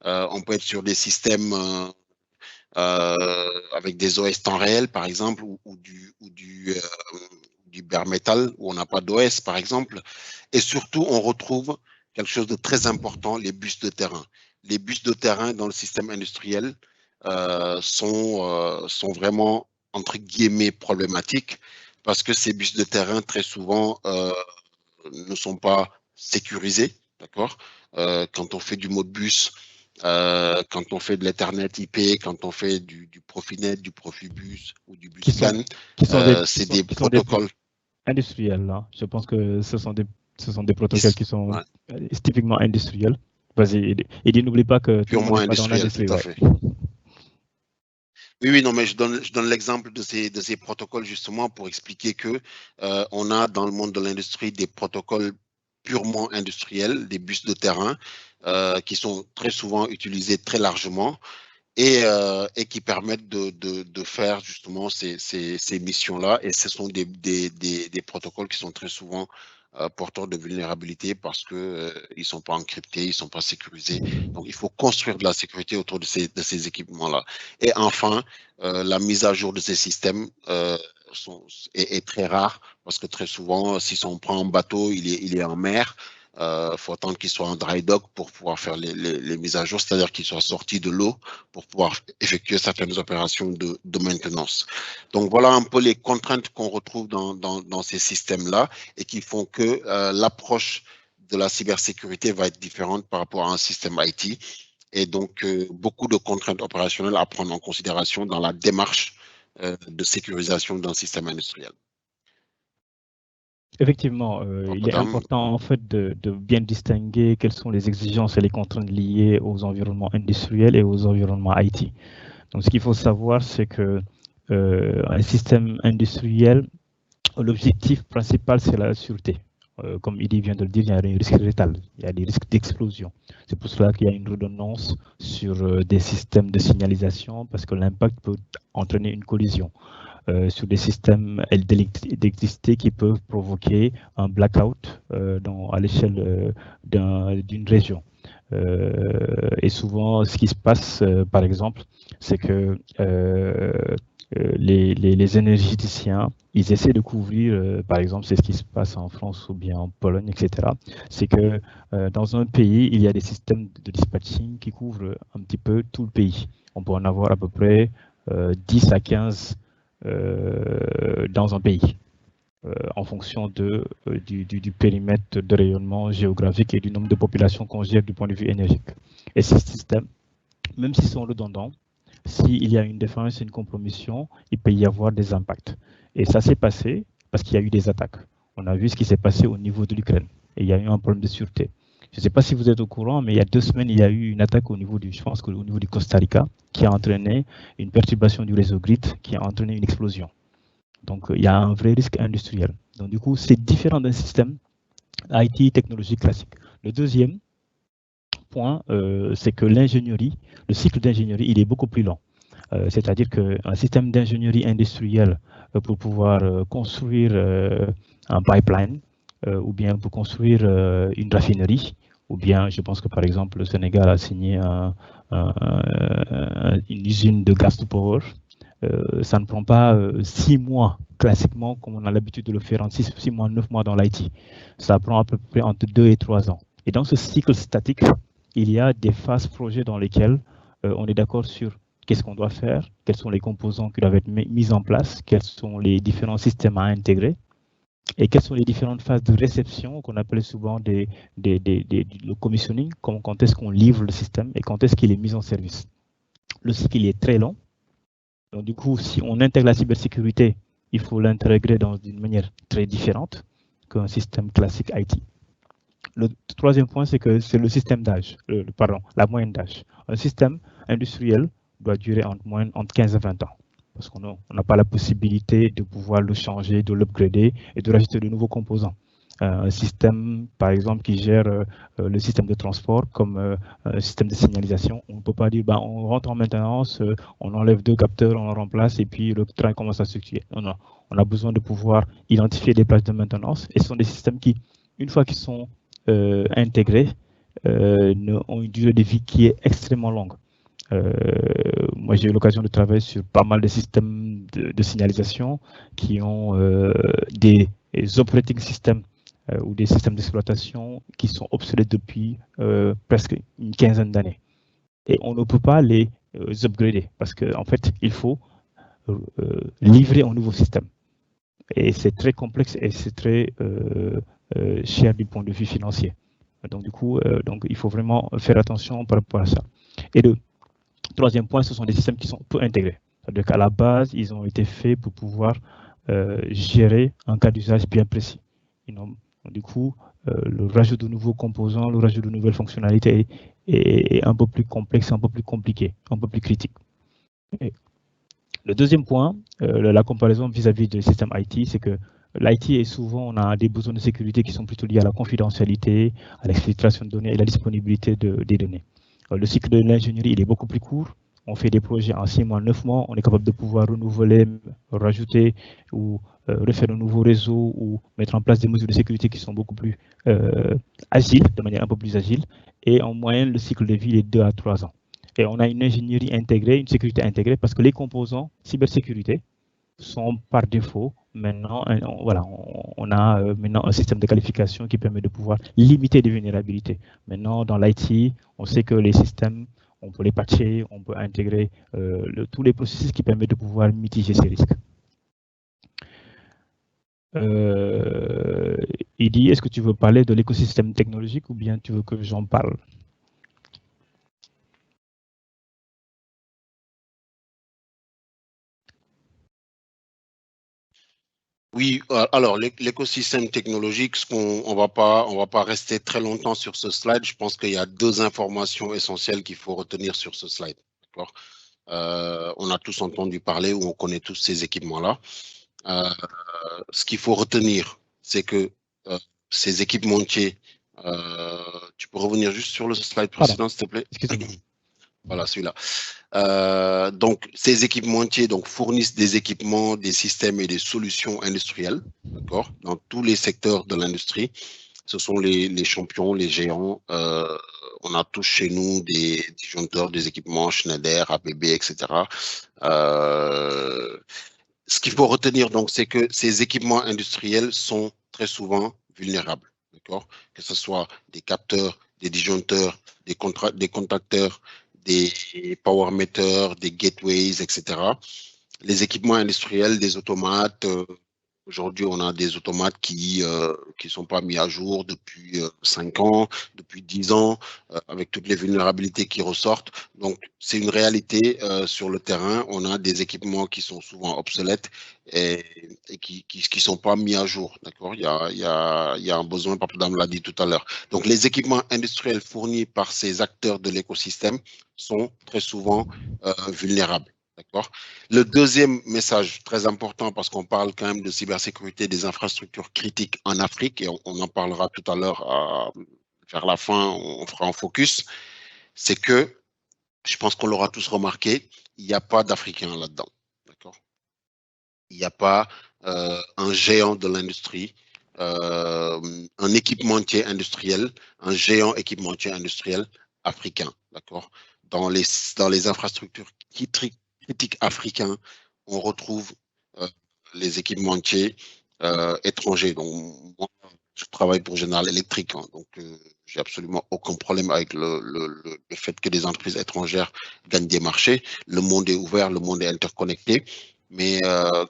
On peut être sur des systèmes avec des OS temps réel, par exemple, ou du bare metal, où on n'a pas d'OS, par exemple. Et surtout, on retrouve quelque chose de très important, les bus de terrain. Les bus de terrain dans le système industriel sont vraiment, entre guillemets, problématiques, parce que ces bus de terrain, très souvent, ne sont pas sécurisés, d'accord? Quand on fait du Modbus, quand on fait de l'Ethernet IP, quand on fait du Profinet, du Profibus ou du Buscan, c'est des protocoles. Industriel, là. Je pense que ce sont des protocoles qui sont Ouais. typiquement industriels. Vas-y, et n'oublie pas que tout le Purement monde n'est pas dans industriel, l'industrie. tout à Ouais. fait. Oui, non, mais je donne l'exemple de ces protocoles justement pour expliquer que on a dans le monde de l'industrie des protocoles purement industriels, des bus de terrain qui sont très souvent utilisés très largement et qui permettent de faire justement ces missions-là. Et ce sont des protocoles qui sont très souvent porteurs de vulnérabilité parce que ils sont pas encryptés, ils sont pas sécurisés. Donc, il faut construire de la sécurité autour de ces équipements-là. Et enfin, la mise à jour de ces systèmes est très rare parce que très souvent, si on prend un bateau, il est en mer. Faut attendre qu'il soit en dry dock pour pouvoir faire les mises à jour, c'est-à-dire qu'il soit sorti de l'eau pour pouvoir effectuer certaines opérations de maintenance. Donc voilà un peu les contraintes qu'on retrouve dans ces systèmes-là et qui font que l'approche de la cybersécurité va être différente par rapport à un système IT. Et donc, beaucoup de contraintes opérationnelles à prendre en considération dans la démarche de sécurisation d'un système industriel. Effectivement, il est important en fait de bien distinguer quelles sont les exigences et les contraintes liées aux environnements industriels et aux environnements IT. Donc, ce qu'il faut savoir, c'est que un système industriel, l'objectif principal, c'est la sûreté. Comme il vient de le dire, il y a des risques létals, il y a des risques d'explosion. C'est pour cela qu'il y a une redondance sur des systèmes de signalisation parce que l'impact peut entraîner une collision. Sur des systèmes d'électricité qui peuvent provoquer un blackout à l'échelle d'une région. Et souvent, ce qui se passe, par exemple, c'est que les énergéticiens, ils essaient de couvrir, par exemple, c'est ce qui se passe en France ou bien en Pologne, etc. C'est que dans un pays, il y a des systèmes de dispatching qui couvrent un petit peu tout le pays. On peut en avoir à peu près 10 à 15 dans un pays, en fonction du périmètre de rayonnement géographique et du nombre de populations qu'on gère du point de vue énergique. Et ces systèmes, même s'ils sont redondants, s'il y a une défense et une compromission, il peut y avoir des impacts. Et ça s'est passé parce qu'il y a eu des attaques. On a vu ce qui s'est passé au niveau de l'Ukraine. Et il y a eu un problème de sûreté. Je ne sais pas si vous êtes au courant, mais il y a 2 semaines, il y a eu une attaque au niveau je pense qu'au niveau du Costa Rica, qui a entraîné une perturbation du réseau grid, qui a entraîné une explosion. Donc, il y a un vrai risque industriel. Donc, du coup, c'est différent d'un système IT technologique classique. Le deuxième point, c'est que l'ingénierie, le cycle d'ingénierie, il est beaucoup plus lent. C'est-à-dire qu'un système d'ingénierie industrielle pour pouvoir construire un pipeline ou bien pour construire une raffinerie, ou bien je pense que par exemple le Sénégal a signé une usine de gas to power. Ça ne prend pas 6 mois classiquement comme on a l'habitude de le faire en 6 mois, 9 mois dans l'IT. Ça prend à peu près entre 2 et 3 ans. Et dans ce cycle statique, il y a des phases projets dans lesquelles on est d'accord sur qu'est-ce qu'on doit faire, quels sont les composants qui doivent être mis en place, quels sont les différents systèmes à intégrer et quelles sont les différentes phases de réception qu'on appelle souvent le commissioning, quand est-ce qu'on livre le système et quand est-ce qu'il est mis en service. Le cycle est très long. Donc, du coup, si on intègre la cybersécurité, il faut l'intégrer d'une manière très différente qu'un système classique IT. Le troisième point, c'est que c'est le système d'âge, la moyenne d'âge. Un système industriel doit durer entre 15 et 20 ans, parce qu'on n'a pas la possibilité de pouvoir le changer, de l'upgrader et de rajouter de nouveaux composants. Un système, par exemple, qui gère le système de transport comme un système de signalisation, on ne peut pas dire on rentre en maintenance, on enlève 2 capteurs, on en remplace et puis le train commence à circuler. Non, on a besoin de pouvoir identifier des places de maintenance et ce sont des systèmes qui, une fois qu'ils sont intégrés, ont une durée de vie qui est extrêmement longue. Moi, j'ai eu l'occasion de travailler sur pas mal de systèmes de signalisation qui ont des operating systems ou des systèmes d'exploitation qui sont obsolètes depuis presque une quinzaine d'années. Et on ne peut pas les upgrader parce qu'en fait, il faut livrer un nouveau système. Et c'est très complexe et c'est très cher du point de vue financier. Donc, du coup, il faut vraiment faire attention par rapport à ça. Et le troisième point, ce sont des systèmes qui sont peu intégrés. C'est-à-dire qu'à la base, ils ont été faits pour pouvoir gérés en cas d'usage bien précis. Du coup, le rajout de nouveaux composants, le rajout de nouvelles fonctionnalités est un peu plus complexe, un peu plus compliqué, un peu plus critique. Et le deuxième point, la comparaison vis-à-vis du système IT, c'est que l'IT est souvent, on a des besoins de sécurité qui sont plutôt liés à la confidentialité, à l'exfiltration de données et la disponibilité des données. Le cycle de l'ingénierie, il est beaucoup plus court. On fait des projets en 6 mois, 9 mois. On est capable de pouvoir renouveler, rajouter ou refaire un nouveau réseau ou mettre en place des mesures de sécurité qui sont beaucoup plus agiles, de manière un peu plus agile. Et en moyenne, le cycle de vie est 2 à 3 ans. Et on a une ingénierie intégrée, une sécurité intégrée, parce que les composants cybersécurité sont par défaut maintenant, voilà, on a maintenant un système de qualification qui permet de pouvoir limiter les vulnérabilités. Maintenant, dans l'IT, on sait que les systèmes, on peut les patcher, on peut intégrer tous les processus qui permettent de pouvoir mitiger ces risques. Idi, est-ce que tu veux parler de l'écosystème technologique ou bien tu veux que j'en parle? Oui, alors l'écosystème technologique, on va pas rester très longtemps sur ce slide. Je pense qu'il y a 2 informations essentielles qu'il faut retenir sur ce slide. D'accord. On a tous entendu parler ou on connaît tous ces équipements-là. Ce qu'il faut retenir, c'est que ces équipementiers, tu peux revenir juste sur le slide précédent, s'il te plaît? Voilà, celui-là. Donc, ces équipementiers fournissent des équipements, des systèmes et des solutions industrielles, d'accord, dans tous les secteurs de l'industrie. Ce sont les champions, les géants. On a tous chez nous des disjoncteurs, des équipements Schneider, ABB, etc. Ce qu'il faut retenir, donc, c'est que ces équipements industriels sont très souvent vulnérables, d'accord, que ce soit des capteurs, des disjoncteurs, des contacteurs, des power meters, des gateways, etc. Les équipements industriels, des automates. Aujourd'hui, on a des automates qui sont pas mis à jour depuis 5 ans, depuis 10 ans, avec toutes les vulnérabilités qui ressortent. Donc, c'est une réalité sur le terrain. On a des équipements qui sont souvent obsolètes et qui sont pas mis à jour. D'accord. Il y a un besoin, Papa Dame l'a dit tout à l'heure. Donc, les équipements industriels fournis par ces acteurs de l'écosystème sont très souvent vulnérables. D'accord. Le deuxième message très important, parce qu'on parle quand même de cybersécurité des infrastructures critiques en Afrique, et on en parlera tout à l'heure vers la fin, on fera un focus, c'est que, je pense qu'on l'aura tous remarqué, il n'y a pas d'Africains là-dedans. D'accord. Il n'y a pas un géant de l'industrie, un équipementier industriel, un géant équipementier industriel africain. D'accord. Dans les infrastructures critiques africains, on retrouve les équipementiers étrangers. Donc, moi, je travaille pour General Electric, hein, donc j'ai absolument aucun problème avec le fait que des entreprises étrangères gagnent des marchés. Le monde est ouvert, le monde est interconnecté. Mais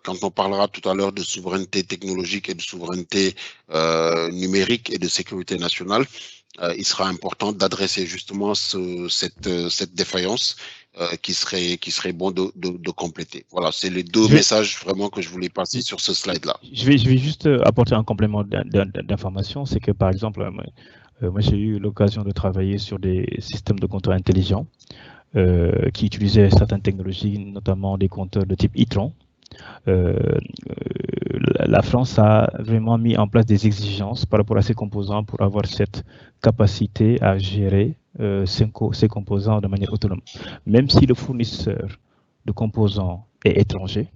quand on parlera tout à l'heure de souveraineté technologique et de souveraineté numérique et de sécurité nationale, il sera important d'adresser justement cette défaillance qui serait bon de compléter. Voilà, c'est les 2 messages vraiment que je voulais passer sur ce slide-là. Je vais juste apporter un complément d'information, c'est que par exemple, moi j'ai eu l'occasion de travailler sur des systèmes de compteurs intelligents qui utilisaient certaines technologies, notamment des compteurs de type Itron. La France a vraiment mis en place des exigences par rapport à ces composants pour avoir cette capacité à gérer ces composants de manière autonome. Même si le fournisseur de composants est étranger,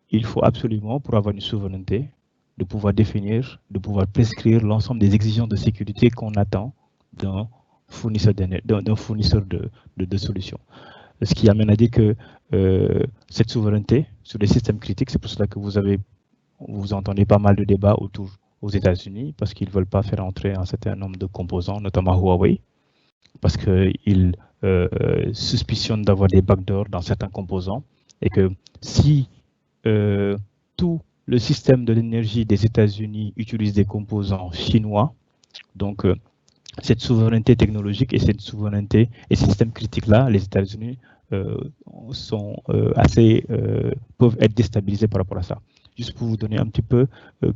il faut absolument, pour avoir une souveraineté, de pouvoir définir, de pouvoir prescrire l'ensemble des exigences de sécurité qu'on attend d'un fournisseur de solutions. Ce qui amène à dire que cette souveraineté sur les systèmes critiques, c'est pour cela que vous entendez pas mal de débats autour aux États-Unis, parce qu'ils ne veulent pas faire entrer un certain nombre de composants, notamment Huawei, parce qu'ils suspicionnent d'avoir des backdoors dans certains composants, et que si tout le système de l'énergie des États-Unis utilise des composants chinois, donc cette souveraineté technologique et cette souveraineté et ces systèmes critiques-là, les États-Unis peuvent être déstabilisés par rapport à ça. juste pour vous donner un petit peu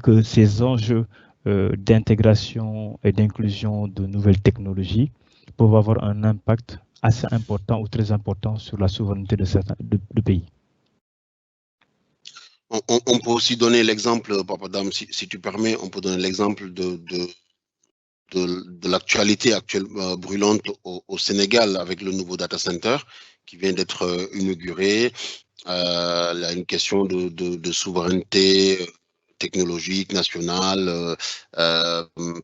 que ces enjeux d'intégration et d'inclusion de nouvelles technologies peuvent avoir un impact assez important ou très important sur la souveraineté de certains de pays. On peut aussi donner l'exemple, Papadam, si tu permets, on peut donner l'exemple de l'actualité actuelle brûlante au Sénégal avec le nouveau data center qui vient d'être inauguré. Il y a une question de souveraineté technologique, nationale,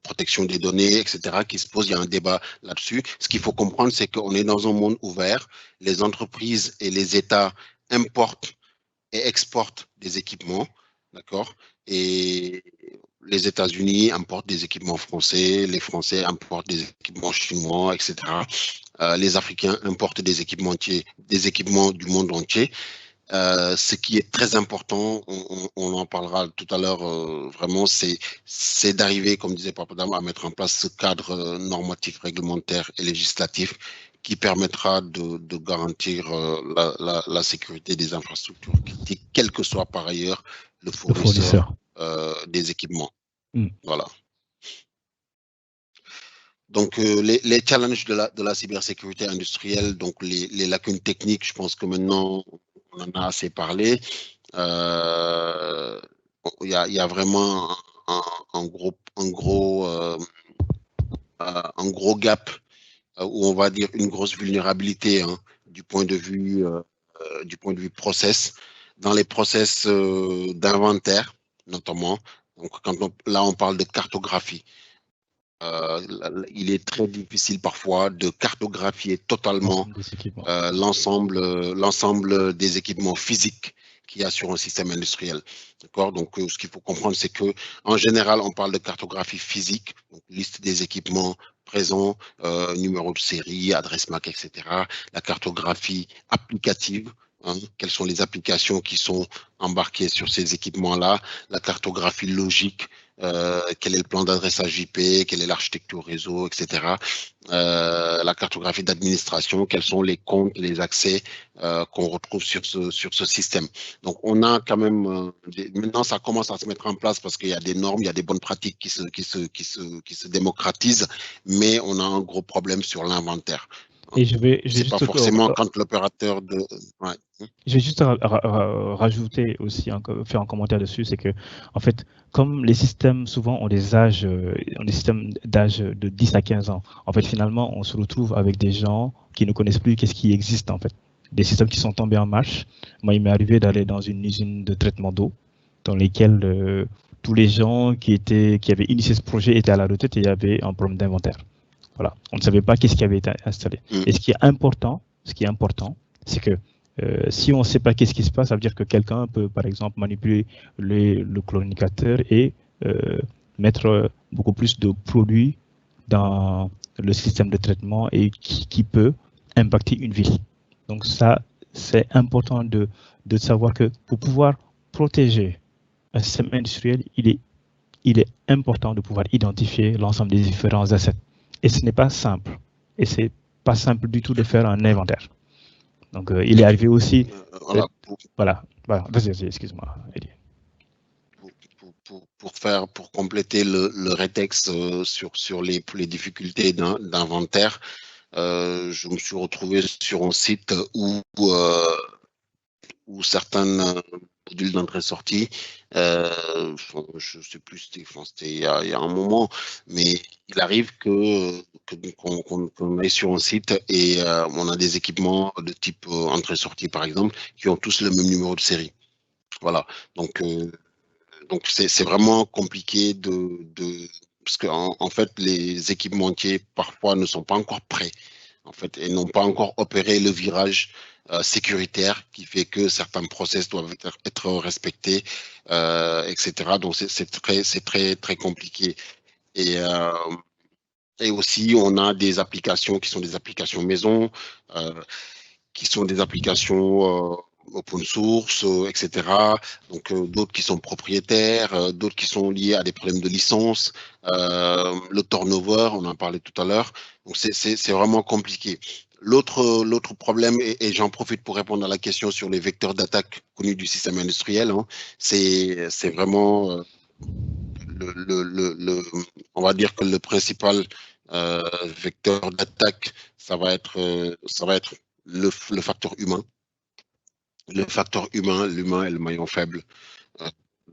protection des données, etc., qui se pose. Il y a un débat là-dessus. Ce qu'il faut comprendre, c'est qu'on est dans un monde ouvert. Les entreprises et les États importent et exportent des équipements, d'accord? Et les États-Unis importent des équipements français, les Français importent des équipements chinois, etc. Les Africains importent des équipements du monde entier. Ce qui est très important, on en parlera tout à l'heure, vraiment, c'est d'arriver, comme disait Papadam, à mettre en place ce cadre normatif, réglementaire et législatif qui permettra de garantir la sécurité des infrastructures critiques, quel que soit par ailleurs le fournisseur. Des équipements. Voilà. Donc, les challenges de la cybersécurité industrielle, donc les lacunes techniques, je pense que maintenant, on en a assez parlé. Il y a vraiment un gros gap, où on va dire une grosse vulnérabilité du point de vue process, dans les process d'inventaire, notamment. Donc, là, on parle de cartographie. Il est très difficile parfois de cartographier totalement l'ensemble des équipements physiques qu'il y a sur un système industriel. D'accord? Donc, ce qu'il faut comprendre, c'est que en général, on parle de cartographie physique, donc liste des équipements présents, numéro de série, adresse MAC, etc. La cartographie applicative. Quelles sont les applications qui sont embarquées sur ces équipements-là, la cartographie logique, quel est le plan d'adressage IP, quelle est l'architecture réseau, etc. La cartographie d'administration, quels sont les comptes, les accès qu'on retrouve sur ce système. Donc, on a quand même, maintenant ça commence à se mettre en place parce qu'il y a des normes, il y a des bonnes pratiques qui se démocratisent, mais on a un gros problème sur l'inventaire. Et je vais c'est pas forcément quand l'opérateur de... Ouais. Je vais juste rajouter aussi, faire un commentaire dessus, c'est que, en fait, comme les systèmes souvent ont des systèmes d'âge de 10 à 15 ans, en fait, finalement, on se retrouve avec des gens qui ne connaissent plus qu'est-ce qui existe, en fait. Des systèmes qui sont tombés en marche. Moi, il m'est arrivé d'aller dans une usine de traitement d'eau, dans lesquelles tous les gens qui avaient initié ce projet étaient à la retraite et il y avait un problème d'inventaire. Voilà. On ne savait pas qu'est-ce qui avait été installé. Et ce qui est important, c'est que si on ne sait pas qu'est-ce qui se passe, ça veut dire que quelqu'un peut, par exemple, manipuler le chlorinicateur et mettre beaucoup plus de produits dans le système de traitement et qui peut impacter une ville. Donc ça, c'est important de savoir que pour pouvoir protéger un système industriel, il est important de pouvoir identifier l'ensemble des différents assets. Et ce n'est pas simple. Et ce n'est pas simple du tout de faire un inventaire. Donc, il est arrivé aussi... Voilà. Vas-y, excuse-moi, Eddie. Pour compléter le rétexte sur les difficultés d'inventaire, je me suis retrouvé sur un site où certains modules d'entrée-sortie, je ne sais plus, c'était il y a un moment, mais il arrive qu'on est sur un site et on a des équipements de type entrée-sortie, par exemple, qui ont tous le même numéro de série. Voilà, donc c'est vraiment compliqué parce qu'en fait, les équipementiers, parfois, ne sont pas encore prêts, en fait, et n'ont pas encore opéré le virage sécuritaire qui fait que certains process doivent être respectés, etc. Donc, c'est très compliqué. Et aussi, on a des applications qui sont des applications maison, qui sont des applications open source, etc. Donc, d'autres qui sont propriétaires, d'autres qui sont liés à des problèmes de licence, le turnover, on en parlait tout à l'heure. Donc, c'est vraiment compliqué. L'autre problème, et j'en profite pour répondre à la question sur les vecteurs d'attaque connus du système industriel, hein, c'est vraiment, on va dire que le principal vecteur d'attaque, ça va être le facteur humain. Le facteur humain, l'humain est le maillon faible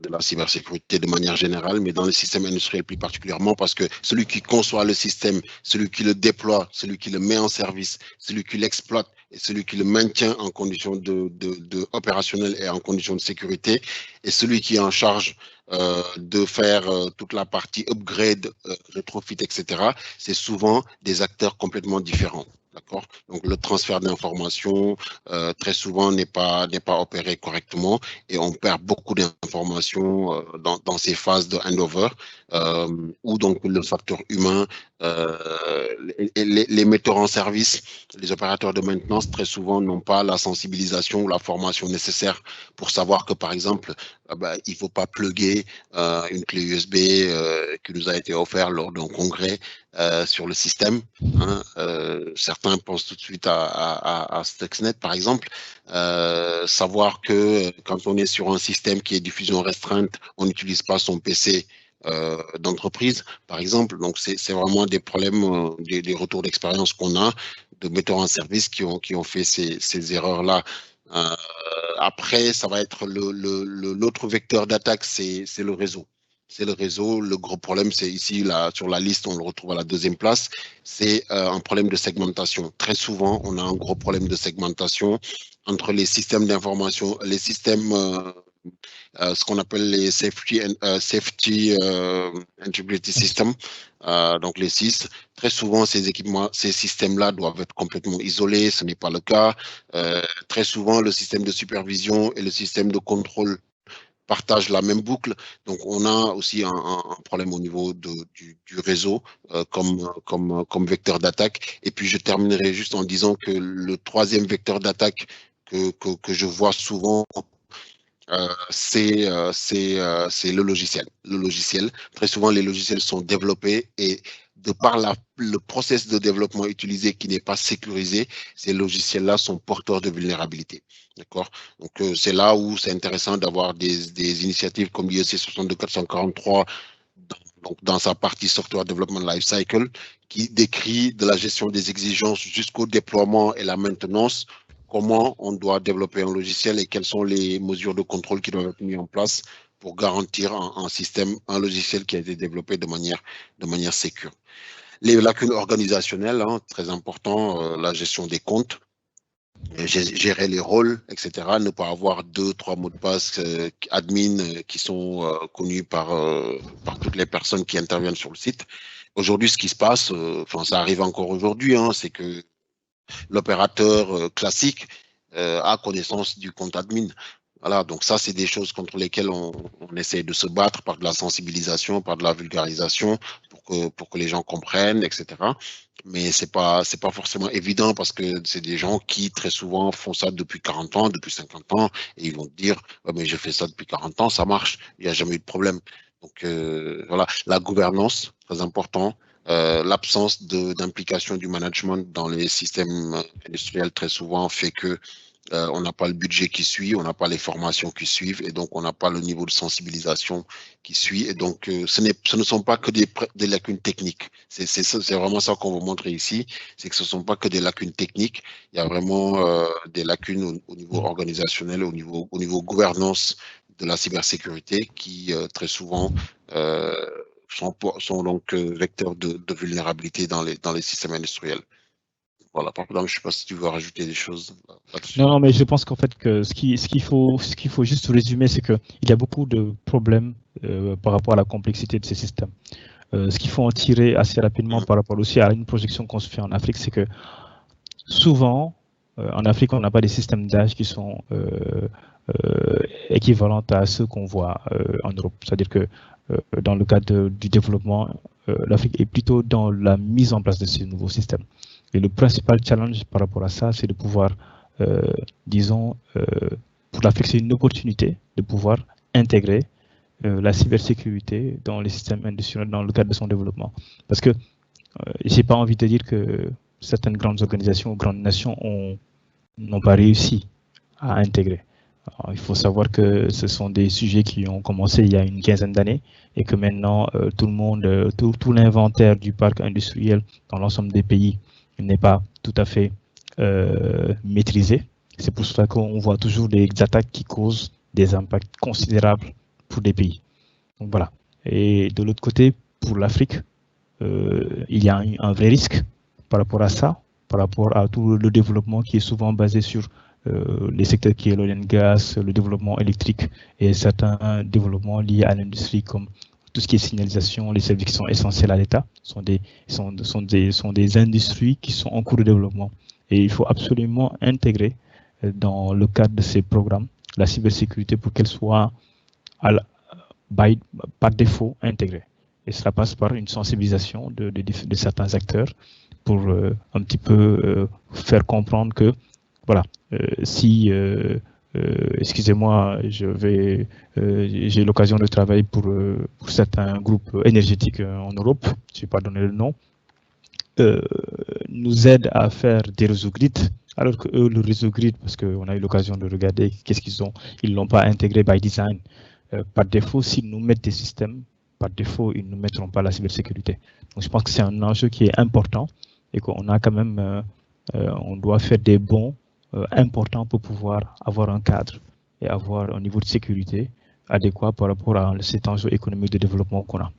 de la cybersécurité de manière générale, mais dans le système industriel plus particulièrement, parce que celui qui conçoit le système, celui qui le déploie, celui qui le met en service, celui qui l'exploite et celui qui le maintient en conditions opérationnelles et en conditions de sécurité, et celui qui est en charge de faire toute la partie upgrade, rétrofit, etc., c'est souvent des acteurs complètement différents. D'accord. Donc le transfert d'informations très souvent n'est pas opéré correctement et on perd beaucoup d'informations dans ces phases de handover où donc le facteur humain, les metteurs en service, les opérateurs de maintenance très souvent n'ont pas la sensibilisation ou la formation nécessaire pour savoir que par exemple il ne faut pas plugger une clé USB qui nous a été offerte lors d'un congrès sur le système. Hein. Certains pensent tout de suite à Stuxnet, par exemple. Savoir que quand on est sur un système qui est diffusion restreinte, on n'utilise pas son PC d'entreprise, par exemple. Donc, c'est vraiment des problèmes, des retours d'expérience qu'on a de metteurs en service qui ont fait ces erreurs-là. Après, ça va être l'autre vecteur d'attaque, c'est le réseau. C'est le réseau. Le gros problème, c'est ici, là, sur la liste, on le retrouve à la deuxième place, c'est un problème de segmentation. Très souvent, on a un gros problème de segmentation entre les systèmes d'information, les systèmes, ce qu'on appelle les Safety Integrity System, donc les SIS. Très souvent, ces systèmes-là doivent être complètement isolés. Ce n'est pas le cas. Très souvent, le système de supervision et le système de contrôle partagent la même boucle. Donc, on a aussi un problème au niveau du réseau comme vecteur d'attaque. Et puis, je terminerai juste en disant que le troisième vecteur d'attaque que je vois souvent, c'est le logiciel. Le logiciel, très souvent, les logiciels sont développés et de par le process de développement utilisé qui n'est pas sécurisé, ces logiciels-là sont porteurs de vulnérabilités. D'accord. Donc, c'est là où c'est intéressant d'avoir des initiatives comme l'IEC 62443 dans sa partie Software Development Lifecycle qui décrit de la gestion des exigences jusqu'au déploiement et la maintenance, comment on doit développer un logiciel et quelles sont les mesures de contrôle qui doivent être mises en place pour garantir un logiciel qui a été développé de manière sécure. Les lacunes organisationnelles, hein, très important, la gestion des comptes, gérer les rôles, etc. Ne pas avoir 2-3 mots de passe admin qui sont connus par toutes les personnes qui interviennent sur le site. Aujourd'hui, ce qui se passe, ça arrive encore aujourd'hui, hein, c'est que l'opérateur classique a connaissance du compte admin. Voilà, donc ça, c'est des choses contre lesquelles on essaie de se battre par de la sensibilisation, par de la vulgarisation, pour que les gens comprennent, etc. Mais c'est pas forcément évident parce que c'est des gens qui, très souvent, font ça depuis 40 ans, depuis 50 ans, et ils vont te dire, oh, mais je fais ça depuis 40 ans, ça marche, il n'y a jamais eu de problème. Donc, voilà, la gouvernance, très important. L'absence d'implication du management dans les systèmes industriels très souvent fait que on n'a pas le budget qui suit, on n'a pas les formations qui suivent et donc on n'a pas le niveau de sensibilisation qui suit. Et donc ce ne sont pas que des lacunes techniques. C'est vraiment ça qu'on vous montre ici, c'est que ce ne sont pas que des lacunes techniques, il y a vraiment des lacunes au niveau organisationnel, au niveau gouvernance de la cybersécurité qui très souvent sont donc vecteurs de vulnérabilité dans les systèmes industriels. Voilà, par exemple, je ne sais pas si tu veux rajouter des choses là-dessus. Non, mais je pense qu'en fait, que ce qu'il faut juste résumer, c'est qu'il y a beaucoup de problèmes par rapport à la complexité de ces systèmes. Ce qu'il faut en tirer assez rapidement par rapport aussi à une projection qu'on se fait en Afrique, c'est que souvent, en Afrique, on n'a pas des systèmes d'âge qui sont équivalents à ceux qu'on voit en Europe. C'est-à-dire que dans le cadre du développement, l'Afrique est plutôt dans la mise en place de ces nouveaux systèmes. Et le principal challenge par rapport à ça, c'est de pouvoir, disons, pour l'Afrique, c'est une opportunité de pouvoir intégrer la cybersécurité dans les systèmes industriels dans le cadre de son développement. Parce que j'ai pas envie de dire que certaines grandes organisations ou grandes nations n'ont pas réussi à intégrer. Alors, il faut savoir que ce sont des sujets qui ont commencé il y a une quinzaine d'années et que maintenant tout le monde, tout l'inventaire du parc industriel dans l'ensemble des pays n'est pas tout à fait maîtrisé. C'est pour cela qu'on voit toujours des attaques qui causent des impacts considérables pour des pays. Donc voilà. Et de l'autre côté, pour l'Afrique, il y a un vrai risque par rapport à ça, par rapport à tout le développement qui est souvent basé sur les secteurs qui est l'oil and gas, le développement électrique et certains développements liés à l'industrie comme tout ce qui est signalisation, les services qui sont essentiels à l'État sont des industries qui sont en cours de développement. Et il faut absolument intégrer dans le cadre de ces programmes la cybersécurité pour qu'elle soit par défaut intégrée. Et cela passe par une sensibilisation de certains acteurs pour un petit peu faire comprendre que, voilà, excusez-moi, j'ai l'occasion de travailler pour certains groupes énergétiques en Europe, je ne vais pas donner le nom, nous aident à faire des réseaux grid, alors que eux, le réseau grid, parce qu'on a eu l'occasion de regarder qu'est-ce qu'ils ont, ils ne l'ont pas intégré by design. Par défaut, s'ils nous mettent des systèmes, par défaut, ils ne mettront pas la cybersécurité. Donc je pense que c'est un enjeu qui est important et qu'on a quand même, on doit faire des bons importants pour pouvoir avoir un cadre et avoir un niveau de sécurité adéquat par rapport à cet enjeu économique de développement qu'on a.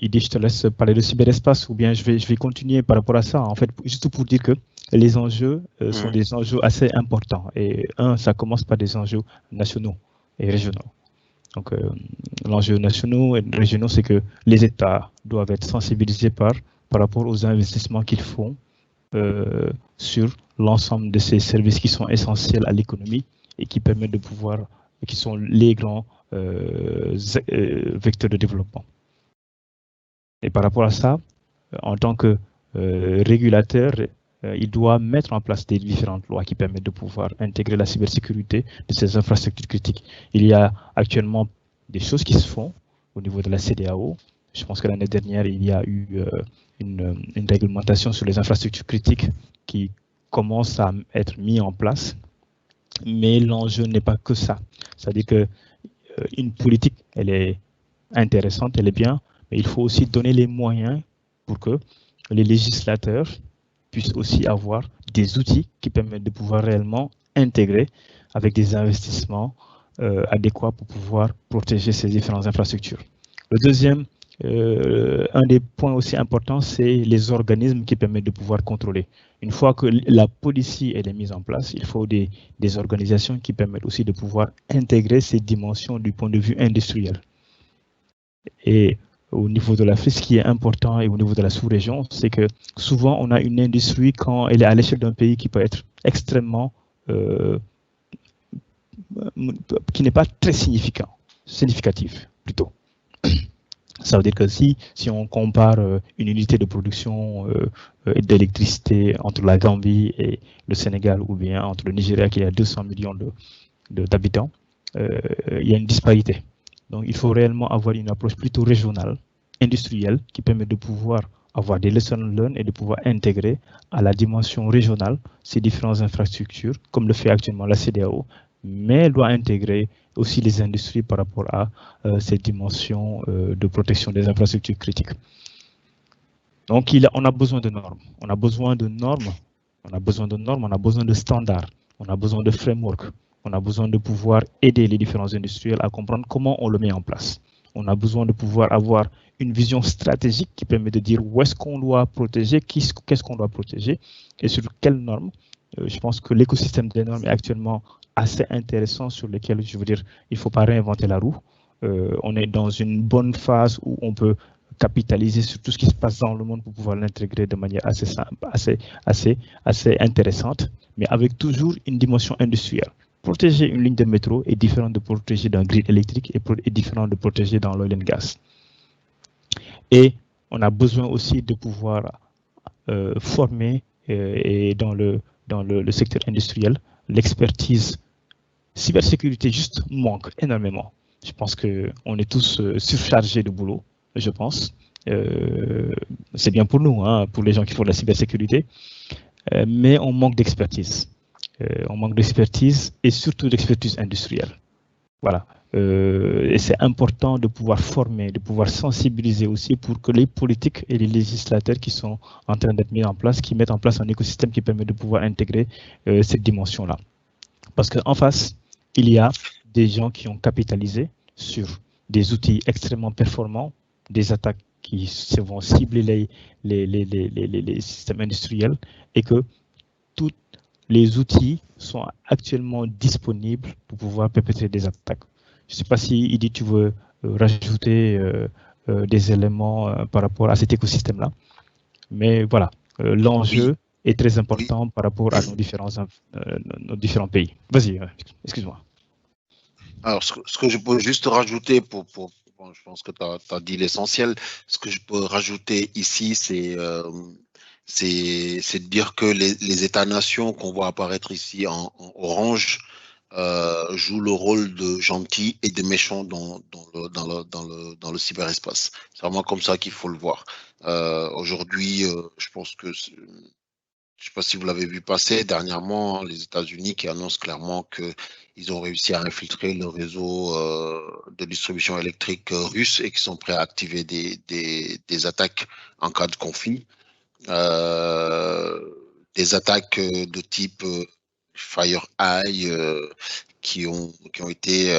Idi, je te laisse parler de cyberespace ou bien je vais continuer par rapport à ça. En fait, juste pour dire que les enjeux sont des enjeux assez importants. Et ça commence par des enjeux nationaux et régionaux. Donc, l'enjeu nationaux et régionaux, c'est que les États doivent être sensibilisés par rapport aux investissements qu'ils font sur l'ensemble de ces services qui sont essentiels à l'économie et qui permettent de pouvoir, qui sont les grands vecteurs de développement. Et par rapport à ça, en tant que régulateur, il doit mettre en place des différentes lois qui permettent de pouvoir intégrer la cybersécurité de ces infrastructures critiques. Il y a actuellement des choses qui se font au niveau de la CEDEAO. Je pense que l'année dernière, il y a eu une réglementation sur les infrastructures critiques qui commence à être mise en place. Mais l'enjeu n'est pas que ça. C'est-à-dire qu'une politique, elle est intéressante, elle est bien, mais il faut aussi donner les moyens pour que les législateurs puissent aussi avoir des outils qui permettent de pouvoir réellement intégrer avec des investissements adéquats pour pouvoir protéger ces différentes infrastructures. Le deuxième, un des points aussi importants, c'est les organismes qui permettent de pouvoir contrôler. Une fois que la policy elle est mise en place, il faut des organisations qui permettent aussi de pouvoir intégrer ces dimensions du point de vue industriel. Et au niveau de l'Afrique, ce qui est important et au niveau de la sous-région, c'est que souvent on a une industrie quand elle est à l'échelle d'un pays qui peut être extrêmement, qui n'est pas très significatif plutôt. Ça veut dire que si on compare une unité de production d'électricité entre la Gambie et le Sénégal ou bien entre le Nigeria qui a 200 millions d'habitants, il y a une disparité. Donc il faut réellement avoir une approche plutôt régionale, industrielle, qui permet de pouvoir avoir des lessons learned et de pouvoir intégrer à la dimension régionale ces différentes infrastructures, comme le fait actuellement la CEDEAO, mais elle doit intégrer aussi les industries par rapport à ces dimensions de protection des infrastructures critiques. Donc on a besoin de normes, on a besoin de normes, on a besoin de standards, on a besoin de frameworks, on a besoin de pouvoir aider les différents industriels à comprendre comment on le met en place. On a besoin de pouvoir avoir une vision stratégique qui permet de dire où est-ce qu'on doit protéger, qu'est-ce qu'on doit protéger et sur quelles normes. Je pense que l'écosystème des normes est actuellement assez intéressant sur lesquels, je veux dire, il ne faut pas réinventer la roue. On est dans une bonne phase où on peut capitaliser sur tout ce qui se passe dans le monde pour pouvoir l'intégrer de manière assez simple, assez intéressante, mais avec toujours une dimension industrielle. Protéger une ligne de métro est différent de protéger d'un grid électrique et différent de protéger dans l'oil and gas. Et on a besoin aussi de pouvoir former et dans le secteur industriel, l'expertise cybersécurité juste manque énormément. Je pense qu'on est tous surchargés de boulot, je pense. C'est bien pour nous, hein, pour les gens qui font de la cybersécurité, mais on manque d'expertise. On manque d'expertise et surtout d'expertise industrielle. Voilà. Et c'est important de pouvoir former, de pouvoir sensibiliser aussi pour que les politiques et les législateurs qui sont en train d'être mis en place, qui mettent en place un écosystème qui permet de pouvoir intégrer cette dimension-là. Parce qu'en face, il y a des gens qui ont capitalisé sur des outils extrêmement performants, des attaques qui se vont cibler les systèmes industriels et que tous les outils sont actuellement disponibles pour pouvoir perpétrer des attaques. Je ne sais pas si, Idi, tu veux rajouter des éléments par rapport à cet écosystème-là. Mais voilà, l'enjeu est très important par rapport à nos différents pays. Vas-y, excuse-moi. Alors, ce que je peux juste rajouter bon, je pense que tu as dit l'essentiel. Ce que je peux rajouter ici, c'est de dire que les États-nations qu'on voit apparaître ici en orange jouent le rôle de gentils et de méchants dans le cyberespace. C'est vraiment comme ça qu'il faut le voir. Aujourd'hui, je pense que, je ne sais pas si vous l'avez vu passer dernièrement, les États-Unis qui annoncent clairement qu'ils ont réussi à infiltrer le réseau de distribution électrique russe et qui sont prêts à activer des attaques en cas de conflit. Des attaques de type FireEye qui ont été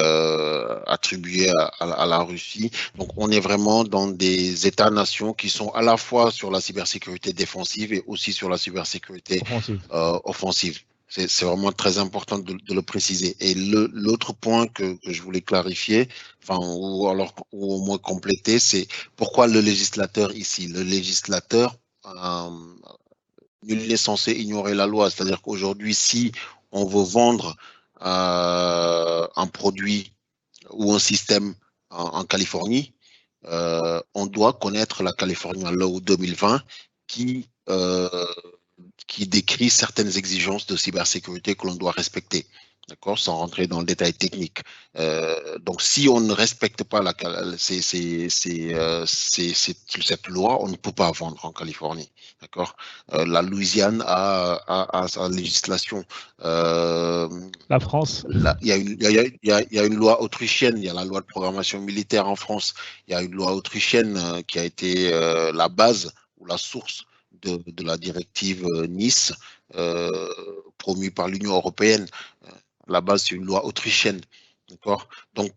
attribuées à la Russie. Donc, on est vraiment dans des États-nations qui sont à la fois sur la cybersécurité défensive et aussi sur la cybersécurité offensive. C'est vraiment très important de le préciser. Et l'autre point que je voulais clarifier, ou au moins compléter, c'est pourquoi le législateur ici. Le législateur, nul n'est censé ignorer la loi. C'est-à-dire qu'aujourd'hui, si on veut vendre un produit ou un système en Californie, on doit connaître la California Law 2020 qui décrit certaines exigences de cybersécurité que l'on doit respecter, d'accord, sans rentrer dans le détail technique. Donc, si on ne respecte pas cette loi, on ne peut pas vendre en Californie, d'accord. La Louisiane a sa législation. La France. Il y a une loi autrichienne, il y a la loi de programmation militaire en France, il y a une loi autrichienne qui a été la base ou la source de la directive Nice, promue par l'Union européenne. La base, c'est une loi autrichienne. D'accord. Donc,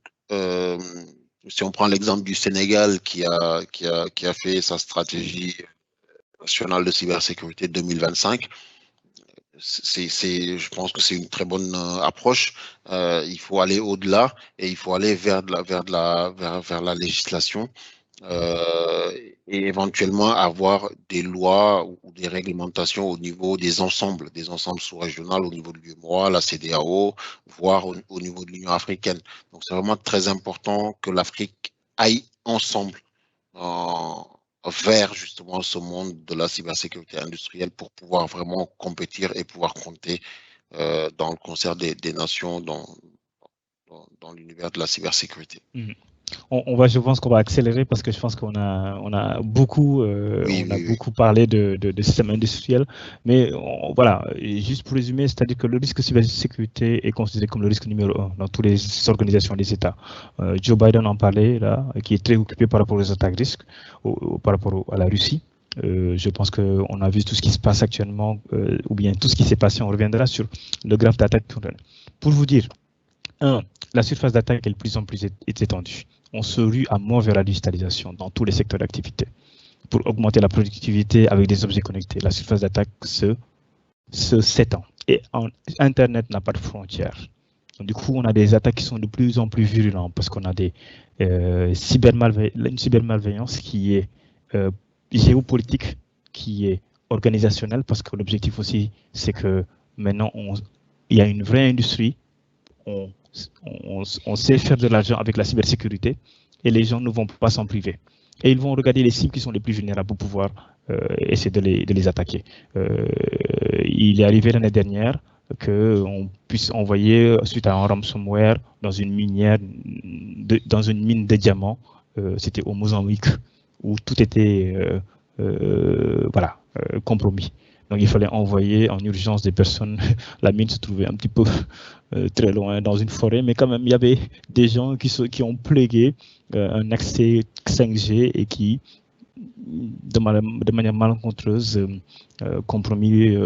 si on prend l'exemple du Sénégal qui a fait sa stratégie nationale de cybersécurité 2025, je pense que c'est une très bonne approche. Il faut aller au-delà et il faut aller vers la législation. Et éventuellement avoir des lois ou des réglementations au niveau des ensembles sous-régionaux, au niveau de l'UEMOA, la CEDEAO, voire au niveau de l'Union africaine. Donc c'est vraiment très important que l'Afrique aille ensemble vers justement ce monde de la cybersécurité industrielle pour pouvoir vraiment compétir et pouvoir compter dans le concert des nations dans l'univers de la cybersécurité. Je pense qu'on va accélérer parce que je pense qu'on a beaucoup, beaucoup parlé de systèmes industriels. Mais voilà, juste pour résumer, c'est-à-dire que le risque de cybersécurité est considéré comme le risque numéro 1 dans toutes les organisations des États. Joe Biden en parlait là, qui est très occupé par rapport aux attaques risques, par rapport à la Russie. Je pense qu'on a vu tout ce qui se passe actuellement, ou bien tout ce qui s'est passé, on reviendra sur le graphe d'attaque. Pour vous dire, la surface d'attaque est de plus en plus étendue. On se rue à mort vers la digitalisation dans tous les secteurs d'activité. Pour augmenter la productivité avec des objets connectés, la surface d'attaque s'étend. Et Internet n'a pas de frontières. Donc, du coup, on a des attaques qui sont de plus en plus virulentes parce qu'on a une cybermalveillance qui est géopolitique, qui est organisationnelle, parce que l'objectif aussi, c'est que maintenant, il y a une vraie industrie. On sait faire de l'argent avec la cybersécurité et les gens ne vont pas s'en priver. Et ils vont regarder les cibles qui sont les plus vulnérables pour pouvoir essayer de les attaquer. Il est arrivé l'année dernière qu'on puisse envoyer, suite à un ransomware, dans une mine de diamants, c'était au Mozambique, où tout était voilà, compromis. Donc il fallait envoyer en urgence des personnes. La mine se trouvait un petit peu très loin dans une forêt, mais quand même il y avait des gens qui ont plégué un accès 5G et qui, de manière malencontreuse, compromis,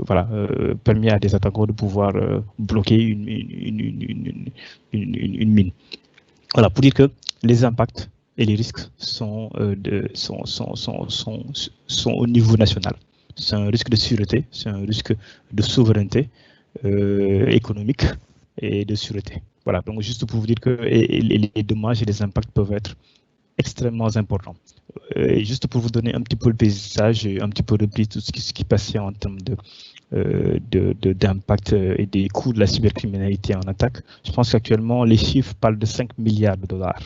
voilà, permis à des attaquants de pouvoir bloquer une mine. Voilà, pour dire que les impacts et les risques sont au niveau national. C'est un risque de sûreté, c'est un risque de souveraineté économique et de sûreté. Voilà, donc juste pour vous dire que les dommages et les impacts peuvent être extrêmement importants. Et juste pour vous donner un petit peu le paysage, un petit peu repris tout ce qui passait en termes d'impact et des coûts de la cybercriminalité en attaque. Je pense qu'actuellement, les chiffres parlent de 5 milliards de dollars.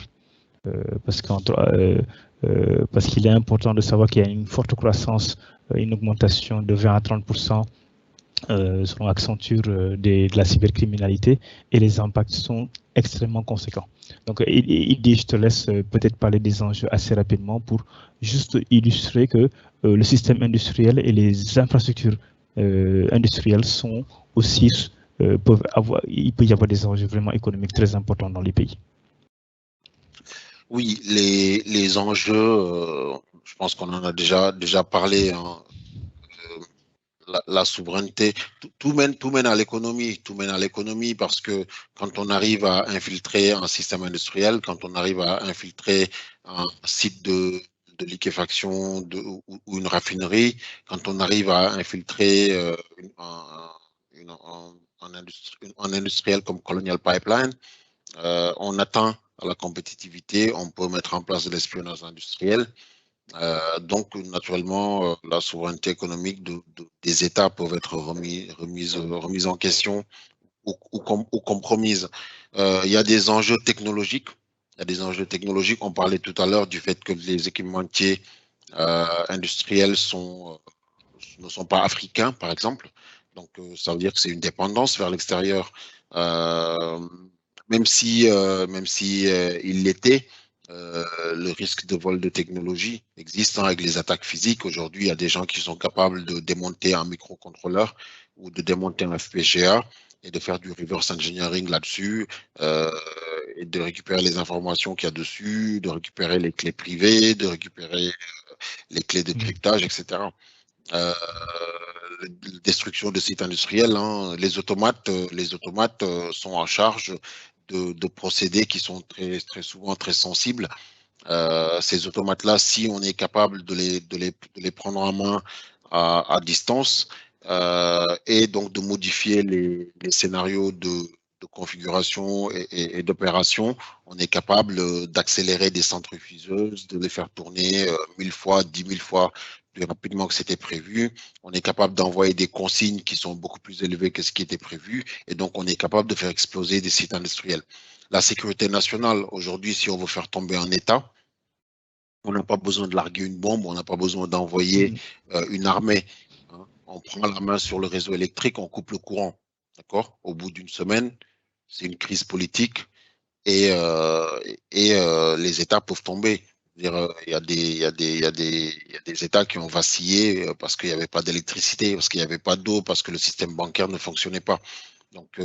Parce qu'il est important de savoir qu'il y a une forte croissance, une augmentation de 20 à 30% selon Accenture de la cybercriminalité, et les impacts sont extrêmement conséquents. Donc, je te laisse peut-être parler des enjeux assez rapidement pour juste illustrer que le système industriel et les infrastructures industrielles sont aussi, il peut y avoir des enjeux vraiment économiques très importants dans les pays. Oui, les enjeux, je pense qu'on en a déjà parlé, hein. La souveraineté, tout mène à l'économie, parce que quand on arrive à infiltrer un système industriel, quand on arrive à infiltrer un site de liquéfaction ou une raffinerie, quand on arrive à infiltrer un industriel comme Colonial Pipeline, on atteint à la compétitivité, on peut mettre en place de l'espionnage industriel. Donc, naturellement, la souveraineté économique des États peut être remise en question ou compromise. Il y a des enjeux technologiques. On parlait tout à l'heure du fait que les équipementiers industriels ne sont pas africains, par exemple. Donc, ça veut dire que c'est une dépendance vers l'extérieur. Même si il l'était, le risque de vol de technologie existe, hein, avec les attaques physiques. Aujourd'hui, il y a des gens qui sont capables de démonter un microcontrôleur ou de démonter un FPGA et de faire du reverse engineering là-dessus, et de récupérer les informations qu'il y a dessus, de récupérer les clés privées, de récupérer les clés de cryptage, etc. Destruction de sites industriels, hein. Les automates sont en charge de procédés qui sont très souvent très sensibles. Ces automates-là, si on est capable de les prendre en main à distance, et donc de modifier les scénarios de configuration et d'opération, on est capable d'accélérer des centrifugeuses, de les faire tourner 1000 fois, 10 000 fois plus rapidement que c'était prévu. On est capable d'envoyer des consignes qui sont beaucoup plus élevées que ce qui était prévu, et donc on est capable de faire exploser des sites industriels. La sécurité nationale, aujourd'hui, si on veut faire tomber un État, on n'a pas besoin de larguer une bombe, on n'a pas besoin d'envoyer une armée, hein. On prend la main sur le réseau électrique, on coupe le courant. D'accord ? Au bout d'une semaine, c'est une crise politique, et les États peuvent tomber. Il y a des États qui ont vacillé parce qu'il n'y avait pas d'électricité, parce qu'il n'y avait pas d'eau, parce que le système bancaire ne fonctionnait pas. Donc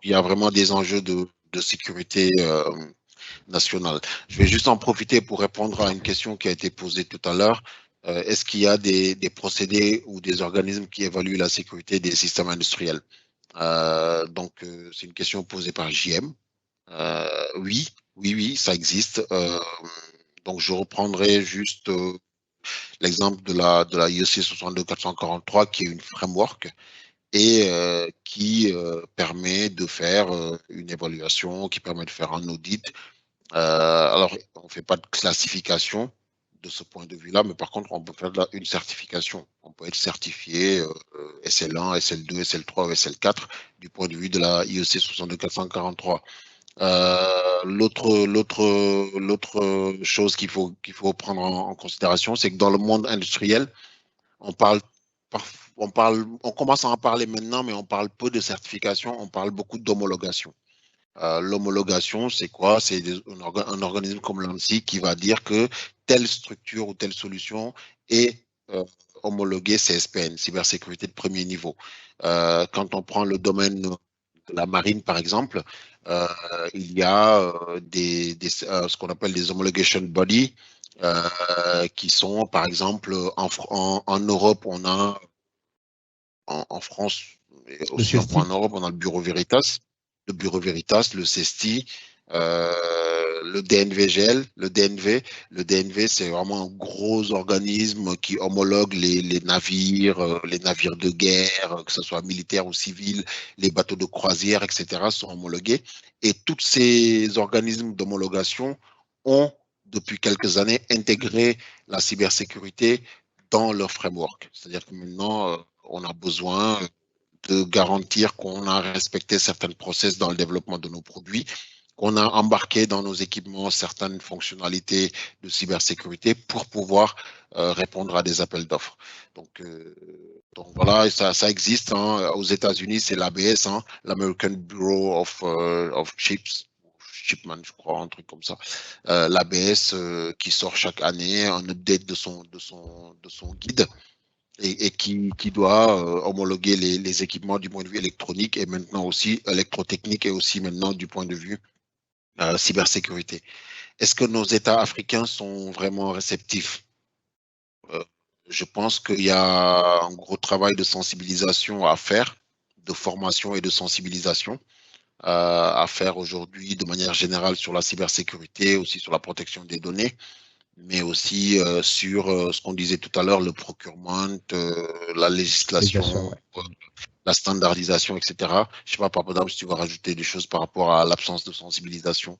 il y a vraiment des enjeux de sécurité nationale. Je vais juste en profiter pour répondre à une question qui a été posée tout à l'heure. Est-ce qu'il y a des procédés ou des organismes qui évaluent la sécurité des systèmes industriels? C'est une question posée par JM. Oui, ça existe. Donc, je reprendrai juste l'exemple de la IEC 62443, qui est une framework et qui permet de faire une évaluation, qui permet de faire un audit. Alors, on ne fait pas de classification de ce point de vue-là, mais par contre, on peut faire une certification. On peut être certifié SL1, SL2, SL3 ou SL4 du point de vue de la IEC 62443. L'autre chose qu'il faut prendre en considération, c'est que dans le monde industriel, on commence à en parler maintenant, mais on parle peu de certification, on parle beaucoup d'homologation. L'homologation, c'est quoi? C'est un organisme comme l'ANSSI qui va dire que telle structure ou telle solution est homologuée CSPN, cybersécurité de premier niveau. Quand on prend le domaine de la marine, par exemple, il y a ce qu'on appelle des homologation bodies qui sont, par exemple, en Europe, on a, en France, et aussi en Europe, on a le Bureau Veritas, le CESTI, le DNVGL, le DNV. Le DNV, c'est vraiment un gros organisme qui homologue les navires de guerre, que ce soit militaires ou civils, les bateaux de croisière, etc., sont homologués. Et tous ces organismes d'homologation ont, depuis quelques années, intégré la cybersécurité dans leur framework. C'est-à-dire que maintenant, on a besoin de garantir qu'on a respecté certains process dans le développement de nos produits, qu'on a embarqué dans nos équipements certaines fonctionnalités de cybersécurité pour pouvoir répondre à des appels d'offres. Donc voilà, ça existe. Hein. Aux États-Unis, c'est l'ABS, hein, l'American Bureau of Shipment, je crois, un truc comme ça. L'ABS qui sort chaque année un update de son guide. Et qui doit homologuer les équipements du point de vue électronique et maintenant aussi électrotechnique et aussi maintenant du point de vue cybersécurité. Est-ce que nos États africains sont vraiment réceptifs? Je pense qu'il y a un gros travail de sensibilisation à faire, de formation et de sensibilisation à faire aujourd'hui de manière générale sur la cybersécurité, aussi sur la protection des données, mais aussi sur ce qu'on disait tout à l'heure, le procurement, la législation, la standardisation, etc. Je ne sais pas, Papa Dam, si tu vas rajouter des choses par rapport à l'absence de sensibilisation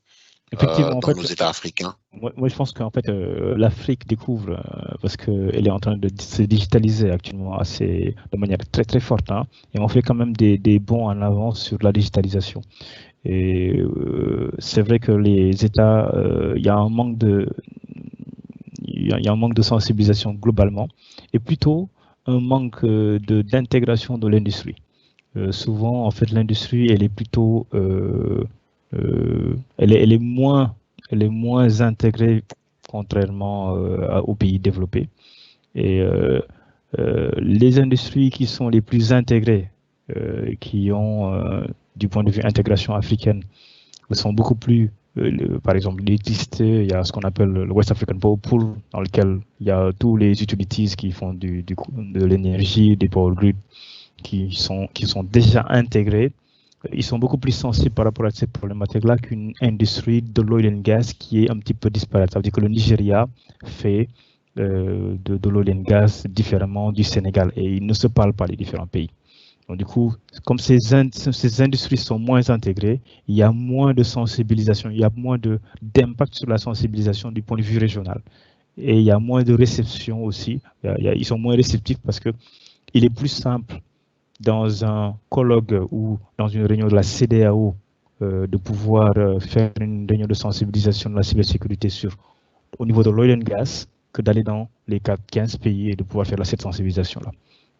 dans nos États africains. Moi, je pense qu'en fait, l'Afrique découvre, parce qu'elle est en train de se digitaliser actuellement de manière très très forte, hein, et on fait quand même des bonds en avant sur la digitalisation. Et c'est vrai que les États, il y a un manque de sensibilisation globalement, et plutôt un manque d'intégration de l'industrie. Souvent, en fait, l'industrie, elle est plutôt, elle est moins intégrée contrairement aux pays développés. Et les industries qui sont les plus intégrées, qui ont, du point de vue intégration africaine, sont beaucoup plus, par exemple, l'électricité, il y a ce qu'on appelle le West African Power Pool, dans lequel il y a tous les utilities qui font de l'énergie, des power grids, qui sont déjà intégrés. Ils sont beaucoup plus sensibles par rapport à cette problématique-là qu'une industrie de l'oil and gas qui est un petit peu disparate. Ça veut dire que le Nigeria fait de l'oil and gas différemment du Sénégal et ils ne se parlent pas, les différents pays. Donc, du coup, comme ces industries sont moins intégrées, il y a moins de sensibilisation, il y a moins d'impact sur la sensibilisation du point de vue régional. Et il y a moins de réception aussi. Ils sont moins réceptifs parce qu'il est plus simple dans un colloque ou dans une réunion de la CEDEAO de pouvoir faire une réunion de sensibilisation de la cybersécurité au niveau de l'oil and gas que d'aller dans les 15 pays et de pouvoir faire cette sensibilisation-là.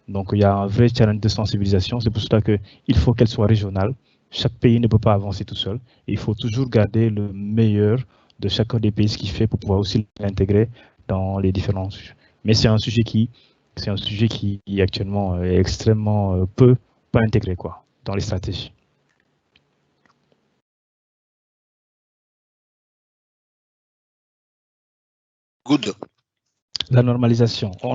Donc, il y a un vrai challenge de sensibilisation. C'est pour cela qu'il faut qu'elle soit régionale. Chaque pays ne peut pas avancer tout seul. Et il faut toujours garder le meilleur de chacun des pays, ce qu'il fait pour pouvoir aussi l'intégrer dans les différents sujets. Mais c'est un sujet qui actuellement est extrêmement peu pas intégré dans les stratégies. Good. La normalisation. On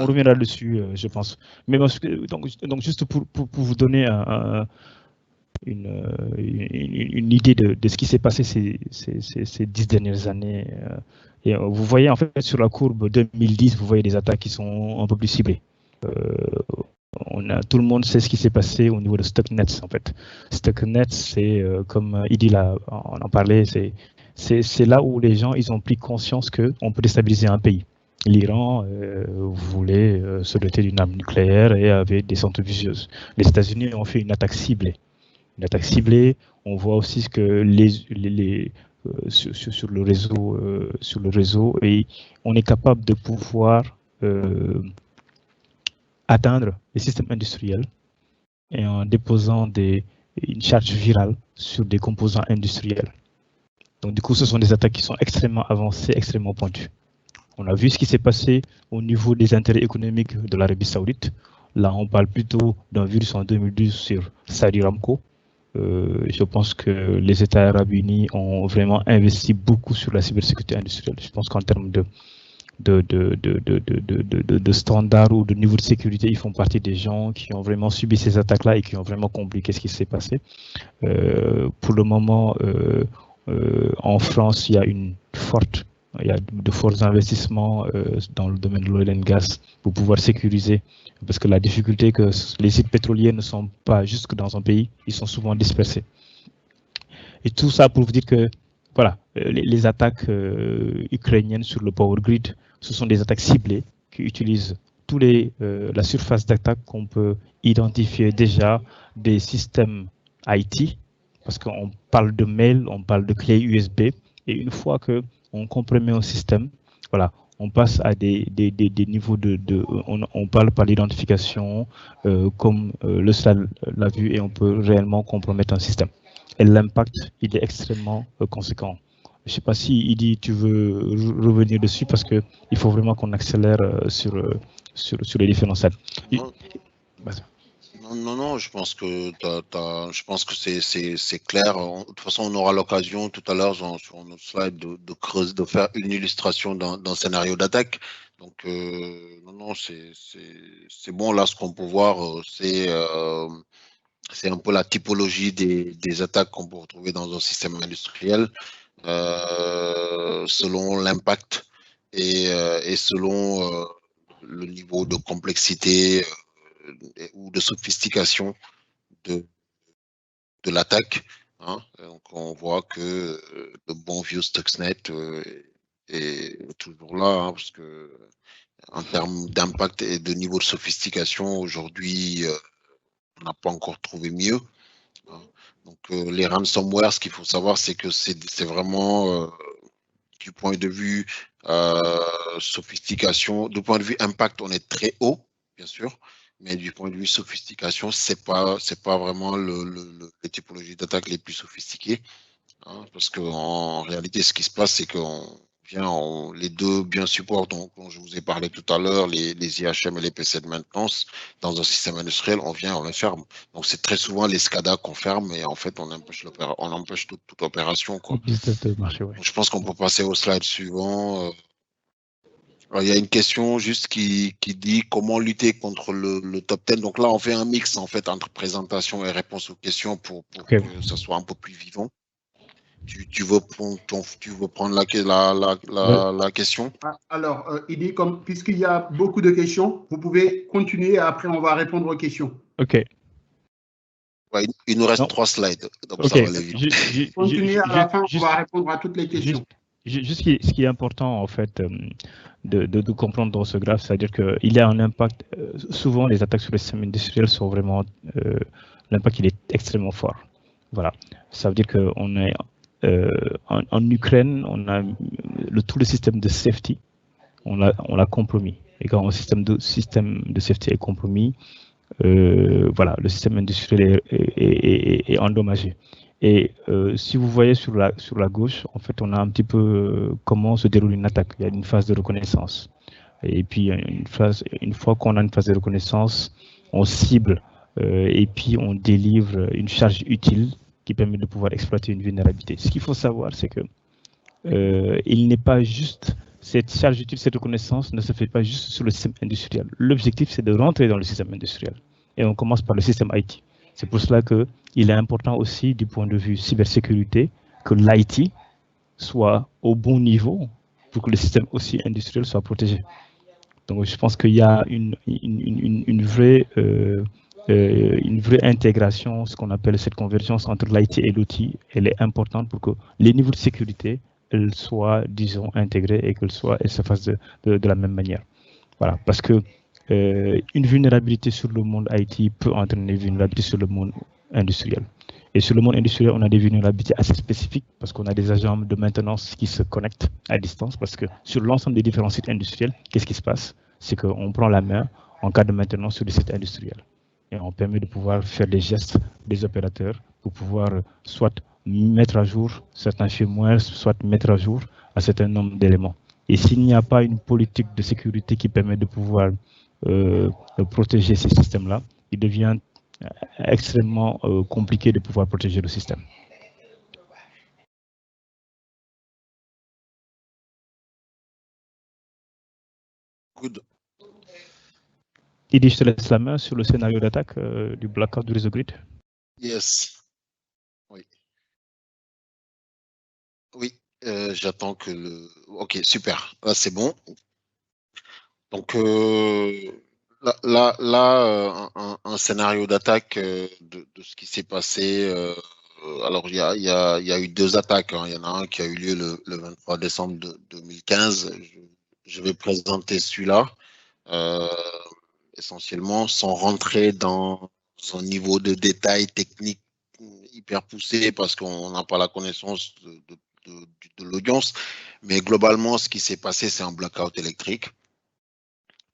reviendra dessus, je pense. Mais donc juste pour vous donner une idée de ce qui s'est passé ces 10 dernières années. Et vous voyez, en fait, sur la courbe 2010, vous voyez des attaques qui sont un peu plus ciblées. Tout le monde sait ce qui s'est passé au niveau de Stuxnet, en fait. Stuxnet, c'est, comme Idi on en parlait, c'est là où les gens ils ont pris conscience qu'on peut déstabiliser un pays. L'Iran voulait se doter d'une arme nucléaire et avait des centrifugeuses. Les États-Unis ont fait une attaque ciblée. On voit aussi que sur le réseau, et on est capable de pouvoir atteindre les systèmes industriels et en déposant des une charge virale sur des composants industriels. Donc, du coup, ce sont des attaques qui sont extrêmement avancées, extrêmement pointues. On a vu ce qui s'est passé au niveau des intérêts économiques de l'Arabie Saoudite. Là, on parle plutôt d'un virus en 2012 sur Saudi Aramco. Je pense que les États arabes unis ont vraiment investi beaucoup sur la cybersécurité industrielle. Je pense qu'en termes de standards ou de niveau de sécurité, ils font partie des gens qui ont vraiment subi ces attaques-là et qui ont vraiment compris qu'est-ce qui s'est passé. Pour le moment, en France, il y a de forts investissements dans le domaine de l'oil and gas pour pouvoir sécuriser, parce que la difficulté est que les sites pétroliers ne sont pas juste dans un pays, ils sont souvent dispersés. Et tout ça pour vous dire que voilà, les attaques ukrainiennes sur le power grid, ce sont des attaques ciblées qui utilisent la surface d'attaque qu'on peut identifier déjà des systèmes IT, parce qu'on parle de mail, on parle de clé USB, et une fois qu'on compromet un système, voilà, on passe à des niveaux on parle par l'identification, comme le SAL l'a vu, et on peut réellement compromettre un système. Et l'impact, il est extrêmement conséquent. Je ne sais pas si Idi, tu veux revenir dessus, parce qu'il faut vraiment qu'on accélère sur les différents stades. Non, je pense que c'est clair. De toute façon, on aura l'occasion tout à l'heure sur notre slide de faire une illustration d'un scénario d'attaque. Donc, non, c'est bon. Là, ce qu'on peut voir, c'est un peu la typologie des attaques qu'on peut retrouver dans un système industriel, selon l'impact et selon le niveau de complexité ou de sophistication de l'attaque. Hein. Donc on voit que le bon vieux Stuxnet est toujours là, hein, parce que en termes d'impact et de niveau de sophistication, aujourd'hui, on n'a pas encore trouvé mieux. Hein. Donc les ransomware, ce qu'il faut savoir, c'est que c'est vraiment du point de vue sophistication, du point de vue impact, on est très haut, bien sûr. Mais du point de vue sophistication, c'est pas vraiment les typologies d'attaque les plus sophistiquées, hein, parce qu'en réalité, ce qui se passe, c'est qu'on vient les deux bien support dont je vous ai parlé tout à l'heure, les IHM et les PC de maintenance, dans un système industriel, on les ferme. Donc c'est très souvent les SCADA qu'on ferme, et en fait, on empêche toute opération, quoi. Ouais. Je pense qu'on peut passer au slide suivant. Alors, il y a une question juste qui dit comment lutter contre le top 10. Donc là, on fait un mix en fait entre présentation et réponse aux questions pour que ça soit un peu plus vivant. Tu veux prendre la question? Alors, Idi, puisqu'il y a beaucoup de questions, vous pouvez continuer et après on va répondre aux questions. OK. Ouais, il nous reste 3 slides. Donc ça va aller vite. Continuez à la fin, on va répondre à toutes les questions. Juste ce qui est important, en fait, de comprendre dans ce graphe, c'est-à-dire qu'il y a un impact. Souvent, les attaques sur les systèmes industriels sont vraiment. L'impact, il est extrêmement fort. Voilà. Ça veut dire qu'on est. En Ukraine, on a tout le système de safety, on l'a compromis. Et quand un système de safety est compromis, voilà, le système industriel est endommagé. Et si vous voyez sur la gauche, en fait, on a un petit peu comment se déroule une attaque. Il y a une phase de reconnaissance. Et puis, une fois qu'on a une phase de reconnaissance, on cible et puis on délivre une charge utile qui permet de pouvoir exploiter une vulnérabilité. Ce qu'il faut savoir, c'est que il n'est pas juste cette charge utile, cette reconnaissance ne se fait pas juste sur le système industriel. L'objectif, c'est de rentrer dans le système industriel. Et on commence par le système IT. C'est pour cela qu'il est important aussi, du point de vue cybersécurité, que l'IT soit au bon niveau pour que le système aussi industriel soit protégé. Donc, je pense qu'il y a une vraie intégration, ce qu'on appelle cette convergence entre l'IT et l'outil. Elle est importante pour que les niveaux de sécurité soient, disons, intégrés et qu'elles se fassent de la même manière. Voilà, parce que une vulnérabilité sur le monde IT peut entraîner une vulnérabilité sur le monde industriel. Et sur le monde industriel, on a des vulnérabilités assez spécifiques parce qu'on a des agents de maintenance qui se connectent à distance, parce que sur l'ensemble des différents sites industriels, qu'est-ce qui se passe? C'est qu'on prend la main en cas de maintenance sur les sites industriels. et on permet de pouvoir faire les gestes des opérateurs pour pouvoir soit mettre à jour certains firmware, soit mettre à jour un certain nombre d'éléments. Et s'il n'y a pas une politique de sécurité qui permet de pouvoir protéger ces systèmes-là, il devient extrêmement compliqué de pouvoir protéger le système. Good. Idi, je te laisse la main sur le scénario d'attaque du blackout du réseau grid. Yes. Oui. Oui, j'attends que le... Ok, super. Là, c'est bon. Donc, un scénario d'attaque de ce qui s'est passé. Alors, il y a eu deux attaques. Hein. Il y en a un qui a eu lieu le 23 décembre 2015. Je vais présenter celui-là, essentiellement, sans rentrer dans un niveau de détail technique hyper poussé, parce qu'on n'a pas la connaissance de l'audience. Mais globalement, ce qui s'est passé, c'est un blackout électrique.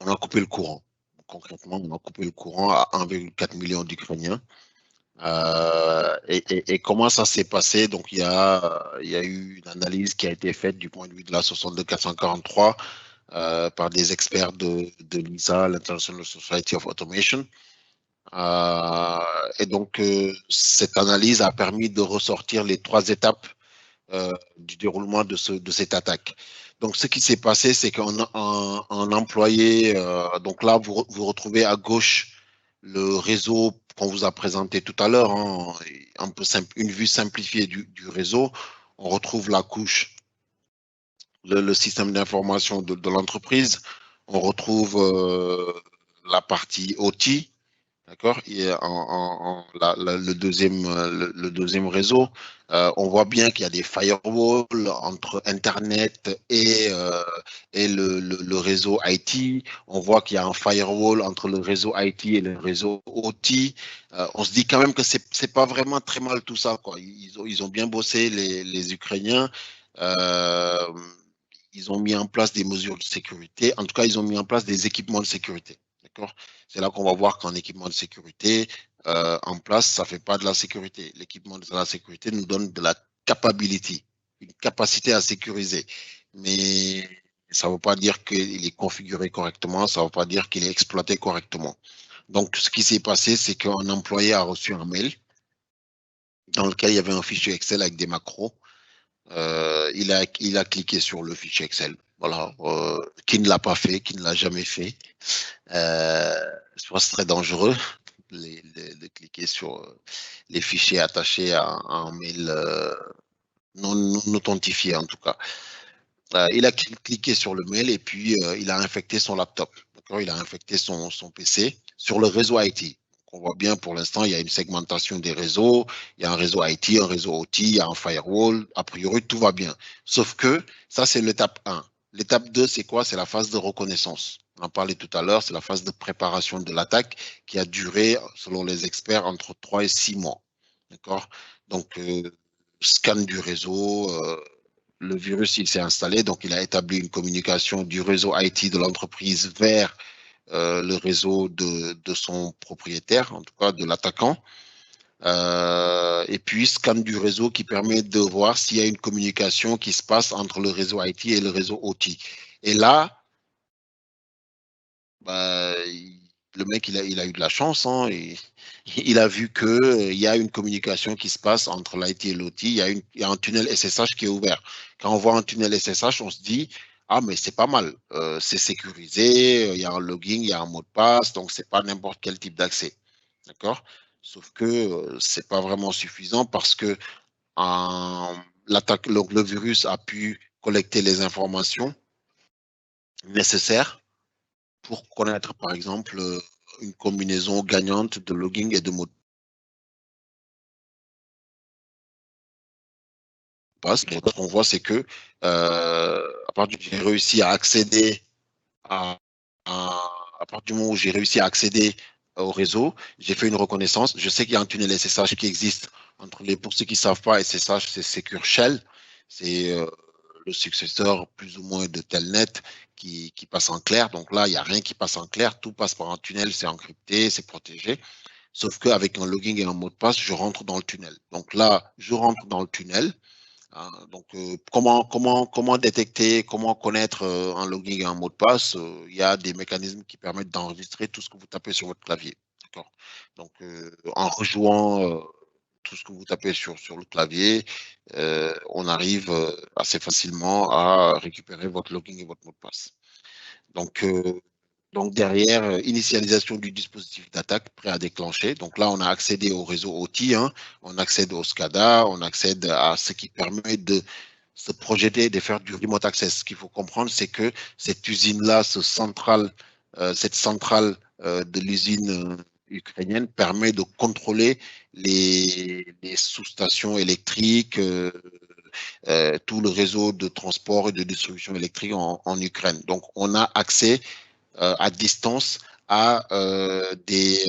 On a coupé le courant. Concrètement, on a coupé le courant à 1,4 million d'Ukrainiens. Et comment ça s'est passé? Donc, il y a eu une analyse qui a été faite du point de vue de la 62443 par des experts de l'ISA, l'International Society of Automation. Et donc, cette analyse a permis de ressortir les trois étapes du déroulement de cette attaque. Donc, ce qui s'est passé, c'est qu'un employé, donc là, vous retrouvez à gauche le réseau qu'on vous a présenté tout à l'heure, hein, une vue simplifiée du réseau. On retrouve la couche, le système d'information de l'entreprise. On retrouve la partie OT. D'accord. Le deuxième réseau, on voit bien qu'il y a des firewalls entre Internet et le réseau IT. On voit qu'il y a un firewall entre le réseau IT et le réseau OT. On se dit quand même que c'est pas vraiment très mal tout ça, quoi. Ils ont bien bossé, les Ukrainiens. Ils ont mis en place des mesures de sécurité. En tout cas, ils ont mis en place des équipements de sécurité. D'accord. C'est là qu'on va voir qu'un équipement de sécurité en place, ça ne fait pas de la sécurité. L'équipement de la sécurité nous donne de la capability, une capacité à sécuriser. Mais ça ne veut pas dire qu'il est configuré correctement, ça ne veut pas dire qu'il est exploité correctement. Donc, ce qui s'est passé, c'est qu'un employé a reçu un mail dans lequel il y avait un fichier Excel avec des macros. Il a cliqué sur le fichier Excel. Voilà, qui ne l'a pas fait, qui ne l'a jamais fait. Je pense que c'est très dangereux de cliquer sur les fichiers attachés à un mail non authentifié, en tout cas. Il a cliqué sur le mail et puis il a infecté son laptop. Il a infecté son PC sur le réseau IT. On voit bien pour l'instant, il y a une segmentation des réseaux. Il y a un réseau IT, un réseau OT, il y a un firewall. A priori, tout va bien. Sauf que ça, c'est l'étape 1. L'étape 2, c'est quoi? C'est la phase de reconnaissance. On en parlait tout à l'heure, c'est la phase de préparation de l'attaque qui a duré, selon les experts, entre 3 et 6 mois. D'accord? Donc, scan du réseau, le virus, il s'est installé, donc il a établi une communication du réseau IT de l'entreprise vers le réseau de son propriétaire, en tout cas de l'attaquant. Et puis, scan du réseau qui permet de voir s'il y a une communication qui se passe entre le réseau IT et le réseau OT. Et là, le mec, il a eu de la chance. Hein, il a vu qu'il y a une communication qui se passe entre l'IT et l'OT. Il y a un tunnel SSH qui est ouvert. Quand on voit un tunnel SSH, on se dit, ah, mais c'est pas mal. C'est sécurisé, il y a un login, il y a un mot de passe, donc c'est pas n'importe quel type d'accès. D'accord? Sauf que c'est pas vraiment suffisant parce que le virus a pu collecter les informations nécessaires pour connaître, par exemple, une combinaison gagnante de login et de mot de passe. Ce qu'on voit, c'est que à partir du moment où j'ai réussi à accéder à partir du moment où j'ai réussi à accéder au réseau, j'ai fait une reconnaissance. Je sais qu'il y a un tunnel SSH qui existe entre les, pour ceux qui ne savent pas, SSH, c'est Secure Shell. C'est le successeur plus ou moins de Telnet qui passe en clair. Donc là, il n'y a rien qui passe en clair. Tout passe par un tunnel, c'est encrypté, c'est protégé. sauf qu'avec un login et un mot de passe, je rentre dans le tunnel. Donc là, je rentre dans le tunnel. Hein, donc, comment détecter, comment connaître un login et un mot de passe? Il y a des mécanismes qui permettent d'enregistrer tout ce que vous tapez sur votre clavier. Donc, en rejouant tout ce que vous tapez sur le clavier, on arrive assez facilement à récupérer votre login et votre mot de passe. Donc derrière, initialisation du dispositif d'attaque prêt à déclencher. Donc là, on a accédé au réseau OT, hein, on accède au SCADA, on accède à ce qui permet de se projeter, de faire du remote access. Ce qu'il faut comprendre, c'est que cette usine-là, cette centrale de l'usine ukrainienne permet de contrôler les sous-stations électriques, tout le réseau de transport et de distribution électrique en Ukraine. Donc, on a accès à distance à des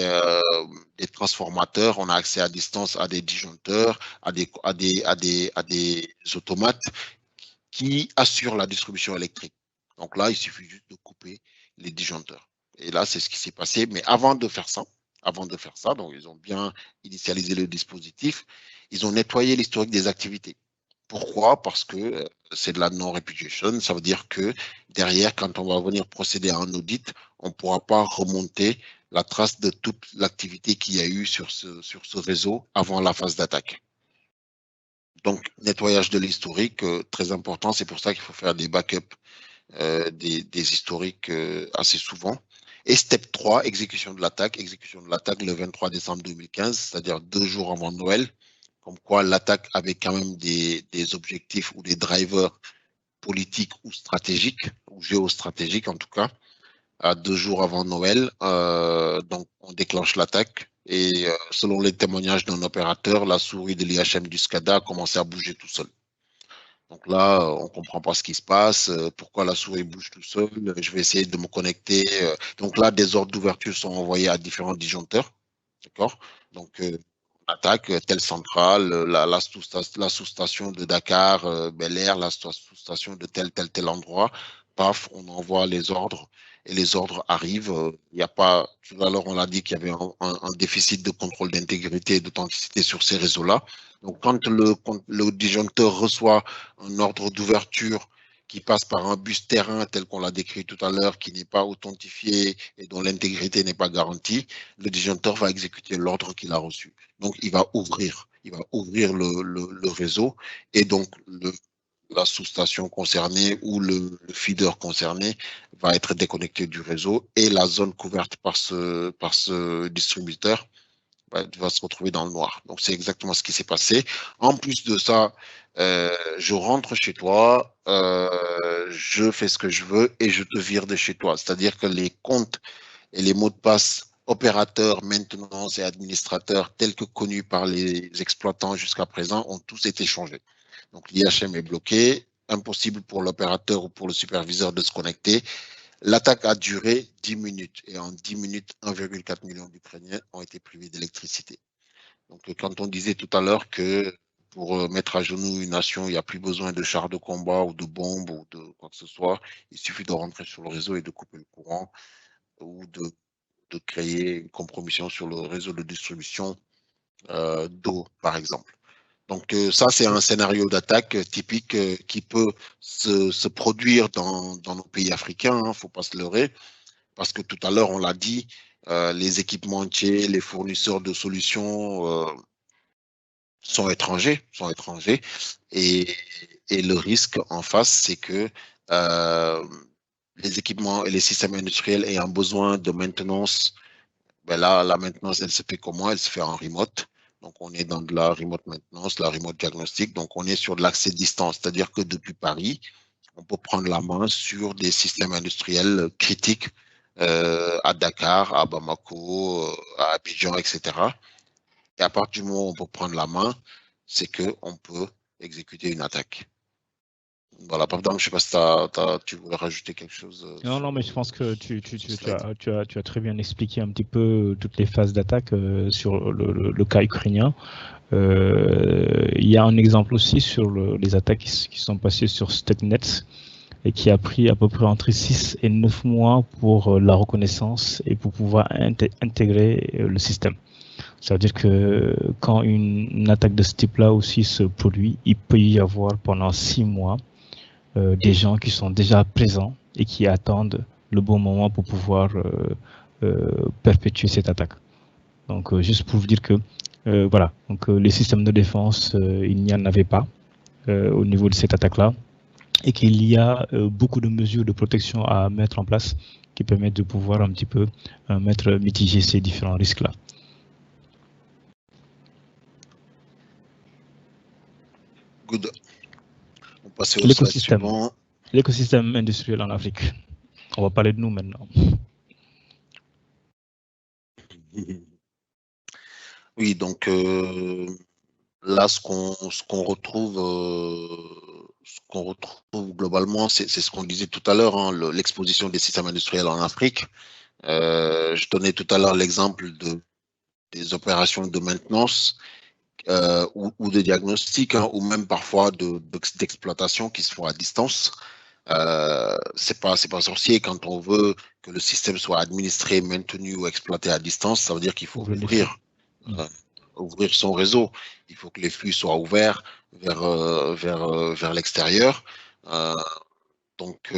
transformateurs, on a accès à distance à des disjoncteurs, à des automates qui assurent la distribution électrique. Donc là, il suffit juste de couper les disjoncteurs. Et là, c'est ce qui s'est passé. Mais avant de faire ça, donc ils ont bien initialisé le dispositif, ils ont nettoyé l'historique des activités. Pourquoi? Parce que c'est de la non-repudiation. Ça veut dire que derrière, quand on va venir procéder à un audit, on ne pourra pas remonter la trace de toute l'activité qu'il y a eu sur ce réseau avant la phase d'attaque. Donc, nettoyage de l'historique, très important. C'est pour ça qu'il faut faire des backups des historiques assez souvent. Et step 3, exécution de l'attaque. Exécution de l'attaque le 23 décembre 2015, c'est-à-dire 2 jours avant Noël. Comme quoi l'attaque avait quand même des objectifs ou des drivers politiques ou stratégiques, ou géostratégiques en tout cas, à 2 jours avant Noël. Donc on déclenche l'attaque et selon les témoignages d'un opérateur, la souris de l'IHM du SCADA a commencé à bouger tout seul. Donc là, on ne comprend pas ce qui se passe, pourquoi la souris bouge tout seul, je vais essayer de me connecter. Donc là, des ordres d'ouverture sont envoyés à différents disjoncteurs. D'accord? Donc, attaque telle centrale, la sous-station de Dakar, Bel Air, la sous-station de tel endroit. Paf, on envoie les ordres et les ordres arrivent. Il n'y a pas, tout à l'heure on l'a dit qu'il y avait un déficit de contrôle d'intégrité et d'authenticité sur ces réseaux-là. Donc quand le disjoncteur reçoit un ordre d'ouverture qui passe par un bus terrain tel qu'on l'a décrit tout à l'heure, qui n'est pas authentifié et dont l'intégrité n'est pas garantie, le disjoncteur va exécuter l'ordre qu'il a reçu. Donc, il va ouvrir le réseau et donc la sous-station concernée ou le feeder concerné va être déconnecté du réseau et la zone couverte par ce distributeur va se retrouver dans le noir. Donc, c'est exactement ce qui s'est passé. En plus de ça, je rentre chez toi, je fais ce que je veux et je te vire de chez toi. C'est-à-dire que les comptes et les mots de passe opérateurs, maintenance et administrateurs tels que connus par les exploitants jusqu'à présent ont tous été changés. Donc, l'IHM est bloqué, impossible pour l'opérateur ou pour le superviseur de se connecter. L'attaque a duré 10 minutes et en 10 minutes, 1,4 million d'Ukrainiens ont été privés d'électricité. Donc, quand on disait tout à l'heure que pour mettre à genoux une nation, il n'y a plus besoin de chars de combat ou de bombes ou de quoi que ce soit, il suffit de rentrer sur le réseau et de couper le courant ou de créer une compromission sur le réseau de distribution d'eau, par exemple. Donc ça, c'est un scénario d'attaque typique qui peut se produire dans nos pays africains, il ne faut pas se leurrer, parce que tout à l'heure, on l'a dit, les équipementiers, les fournisseurs de solutions sont étrangers, et le risque en face, c'est que les équipements et les systèmes industriels ayant besoin de maintenance, ben là, la maintenance, elle se fait comment? Elle se fait en remote. Donc, on est dans de la remote maintenance, la remote diagnostic. Donc, on est sur de l'accès distance, c'est-à-dire que depuis Paris, on peut prendre la main sur des systèmes industriels critiques à Dakar, à Bamako, à Abidjan, etc. Et à partir du moment où on peut prendre la main, c'est qu'on peut exécuter une attaque. Voilà, pardon, je ne sais pas si tu voulais rajouter quelque chose. Non, mais je pense que tu as très bien expliqué un petit peu toutes les phases d'attaque sur le cas ukrainien. Il y a un exemple aussi sur les attaques qui sont passées sur Stuxnet et qui a pris à peu près entre 6 et 9 mois pour la reconnaissance et pour pouvoir intégrer le système. Ça veut dire que quand une attaque de ce type-là aussi se produit, il peut y avoir pendant 6 mois des gens qui sont déjà présents et qui attendent le bon moment pour pouvoir perpétuer cette attaque. Donc, juste pour vous dire que, voilà, donc les systèmes de défense, il n'y en avait pas au niveau de cette attaque-là, et qu'il y a beaucoup de mesures de protection à mettre en place qui permettent de pouvoir un petit peu mitiger ces différents risques-là. Good. On passe au slide suivant. L'écosystème industriel en Afrique. On va parler de nous maintenant. Oui, donc là, ce qu'on retrouve globalement, c'est ce qu'on disait tout à l'heure, hein, l'exposition des systèmes industriels en Afrique. Je donnais tout à l'heure l'exemple des opérations de maintenance ou de diagnostic, hein, ou même parfois d'exploitation qui se font à distance. C'est pas sorcier. Quand on veut que le système soit administré, maintenu ou exploité à distance, ça veut dire qu'il faut ouvrir son réseau. Il faut que les flux soient ouverts vers l'extérieur. Donc,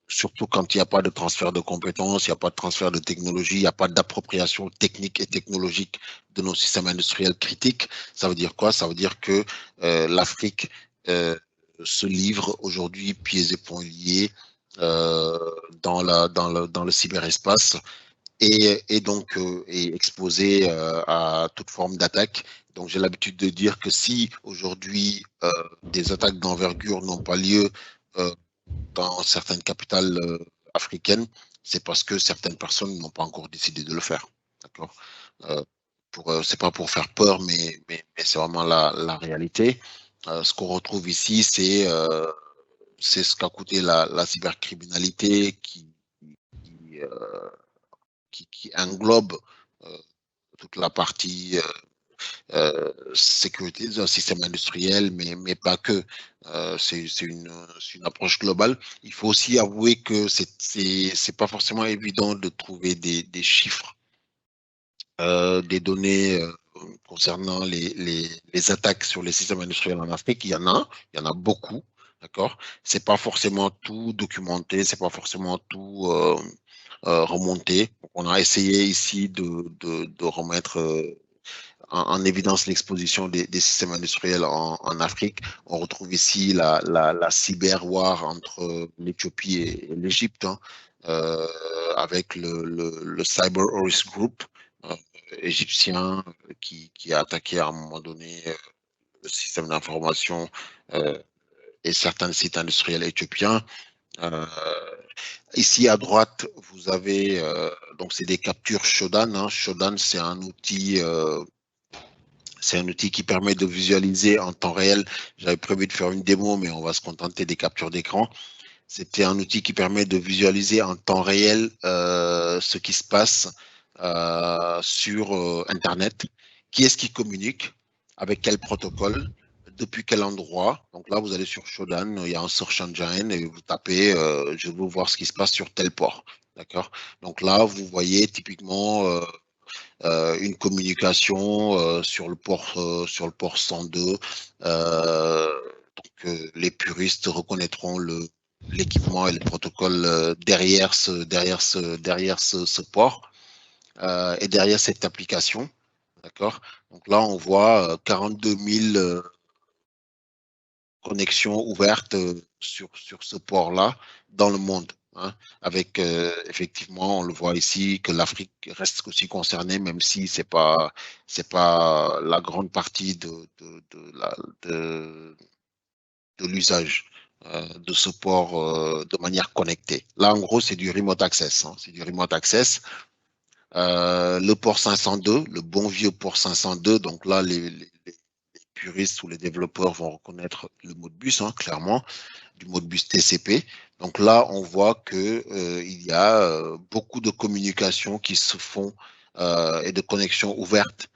surtout quand il n'y a pas de transfert de compétences, il n'y a pas de transfert de technologie, il n'y a pas d'appropriation technique et technologique de nos systèmes industriels critiques. Ça veut dire quoi? Ça veut dire que l'Afrique se livre aujourd'hui pieds et poings liés dans le cyberespace et donc est exposé à toute forme d'attaque. Donc j'ai l'habitude de dire que si aujourd'hui des attaques d'envergure n'ont pas lieu dans certaines capitales africaines, c'est parce que certaines personnes n'ont pas encore décidé de le faire. D'accord. C'est pas pour faire peur, mais c'est vraiment la réalité. Ce qu'on retrouve ici, c'est ce qu'a coûté la cybercriminalité qui englobe toute la partie sécurité d'un système industriel, mais pas que. C'est une approche globale. Il faut aussi avouer que c'est pas forcément évident de trouver des chiffres, des données concernant les attaques sur les systèmes industriels en Afrique. Il y en a beaucoup, d'accord. C'est pas forcément tout documenté, c'est pas forcément tout remonté. On a essayé ici de remettre en évidence l'exposition des systèmes industriels en Afrique. On retrouve ici la cyber-war entre l'Éthiopie et l'Égypte, hein, avec le Cyber Oris Group égyptien qui a attaqué à un moment donné le système d'information et certains sites industriels éthiopiens. Ici à droite, vous avez donc c'est des captures Shodan. Hein. Shodan, c'est un outil qui permet de visualiser en temps réel. J'avais prévu de faire une démo, mais on va se contenter des captures d'écran. C'était un outil qui permet de visualiser en temps réel ce qui se passe sur Internet. Qui est-ce qui communique, avec quel protocole, depuis quel endroit. Donc là, vous allez sur Shodan, il y a un search engine et vous tapez je veux voir ce qui se passe sur tel port. D'accord. Donc là, vous voyez typiquement une communication sur le port 102. Donc les puristes reconnaîtront l'équipement et les protocoles derrière ce port et derrière cette application. D'accord. Donc là, on voit 42 000 connexions ouvertes sur ce port-là dans le monde. Hein, avec effectivement, on le voit ici, que l'Afrique reste aussi concernée, même si c'est pas la grande partie de l'usage de ce port de manière connectée. Là, en gros, c'est du remote access. Hein, c'est du remote access. Le port 502, le bon vieux port 502, donc là, les puristes ou les développeurs vont reconnaître le Modbus, hein, clairement, du Modbus TCP. Donc là, on voit qu'il y a beaucoup de communications qui se font et de connexions ouvertes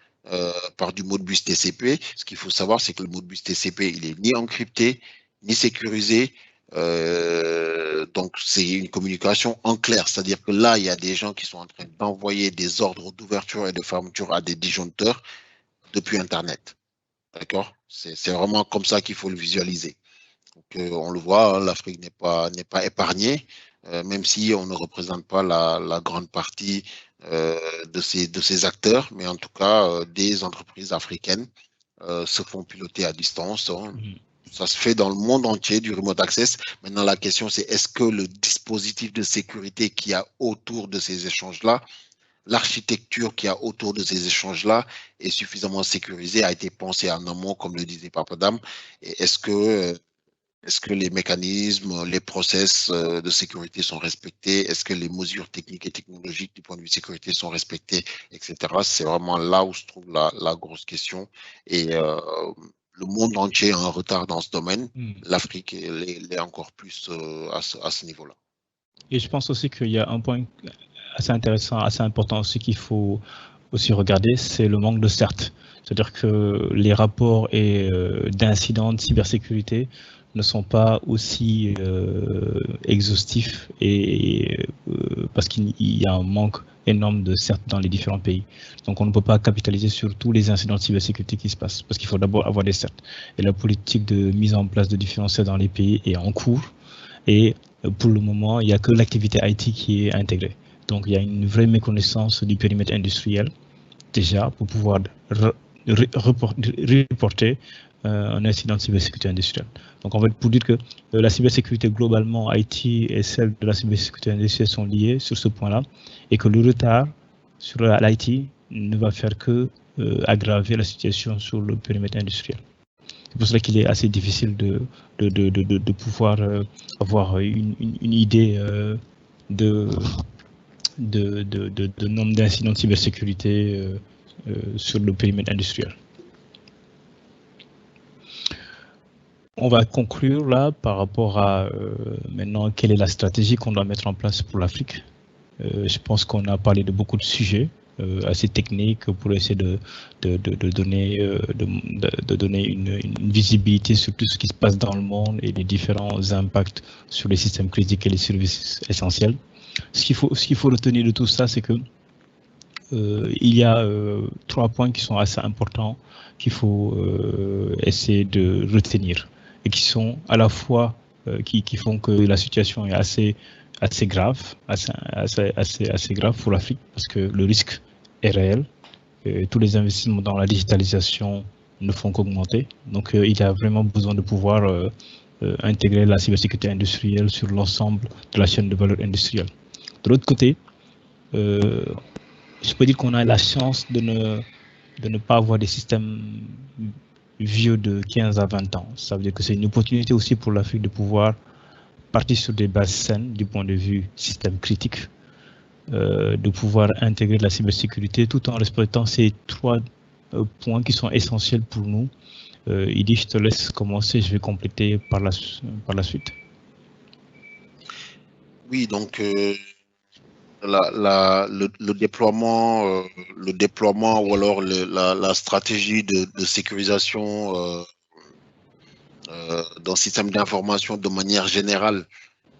par du Modbus TCP. Ce qu'il faut savoir, c'est que le Modbus TCP, il est ni encrypté, ni sécurisé. Donc, c'est une communication en clair, c'est-à-dire que là, il y a des gens qui sont en train d'envoyer des ordres d'ouverture et de fermeture à des disjoncteurs depuis Internet. D'accord? C'est vraiment comme ça qu'il faut le visualiser. Donc, on le voit, hein, l'Afrique n'est pas épargnée, même si on ne représente pas la grande partie de ces acteurs, mais en tout cas, des entreprises africaines se font piloter à distance. Hein. Ça se fait dans le monde entier du remote access. Maintenant, la question, c'est est-ce que le dispositif de sécurité qu'il y a autour de ces échanges-là, l'architecture qu'il y a autour de ces échanges-là est suffisamment sécurisée, a été pensée en amont, comme le disait Papadam, et est-ce que les mécanismes, les process de sécurité sont respectés? Est-ce que les mesures techniques et technologiques du point de vue de sécurité sont respectées, etc. C'est vraiment là où se trouve la grosse question. Et le monde entier a un retard dans ce domaine. L'Afrique l'est encore plus à ce niveau-là. Et je pense aussi qu'il y a un point assez intéressant, assez important aussi qu'il faut aussi regarder, c'est le manque de CERT. C'est-à-dire que les rapports d'incidents de cybersécurité ne sont pas aussi exhaustifs parce qu'il y a un manque énorme de CERT dans les différents pays. Donc on ne peut pas capitaliser sur tous les incidents de cybersécurité qui se passent parce qu'il faut d'abord avoir des CERT. Et la politique de mise en place de différents CERT dans les pays est en cours et pour le moment, il n'y a que l'activité IT qui est intégrée. Donc il y a une vraie méconnaissance du périmètre industriel déjà pour pouvoir reporter un incident de cybersécurité industrielle. Donc en fait, pour dire que la cybersécurité globalement, IT et celle de la cybersécurité industrielle sont liées sur ce point-là et que le retard sur l'IT ne va faire que aggraver la situation sur le périmètre industriel. C'est pour cela qu'il est assez difficile de pouvoir avoir une idée de nombre d'incidents de cybersécurité sur le périmètre industriel. On va conclure là par rapport à maintenant quelle est la stratégie qu'on doit mettre en place pour l'Afrique. Je pense qu'on a parlé de beaucoup de sujets assez techniques pour essayer de donner une visibilité sur tout ce qui se passe dans le monde et les différents impacts sur les systèmes critiques et les services essentiels. Ce qu'il faut retenir de tout ça, c'est que il y a 3 points qui sont assez importants qu'il faut essayer de retenir et qui sont à la fois qui font que la situation est assez grave, assez grave pour l'Afrique parce que le risque est réel. Tous les investissements dans la digitalisation ne font qu'augmenter. Donc il y a vraiment besoin de pouvoir intégrer la cybersécurité industrielle sur l'ensemble de la chaîne de valeur industrielle. De l'autre côté, je peux dire qu'on a la chance de ne pas avoir des systèmes vieux de 15 à 20 ans. Ça veut dire que c'est une opportunité aussi pour l'Afrique de pouvoir partir sur des bases saines du point de vue système critique, de pouvoir intégrer la cybersécurité tout en respectant ces 3 points qui sont essentiels pour nous. Idi, je te laisse commencer, je vais compléter par la suite. Oui, donc le déploiement ou alors la stratégie de sécurisation d'un système d'information de manière générale,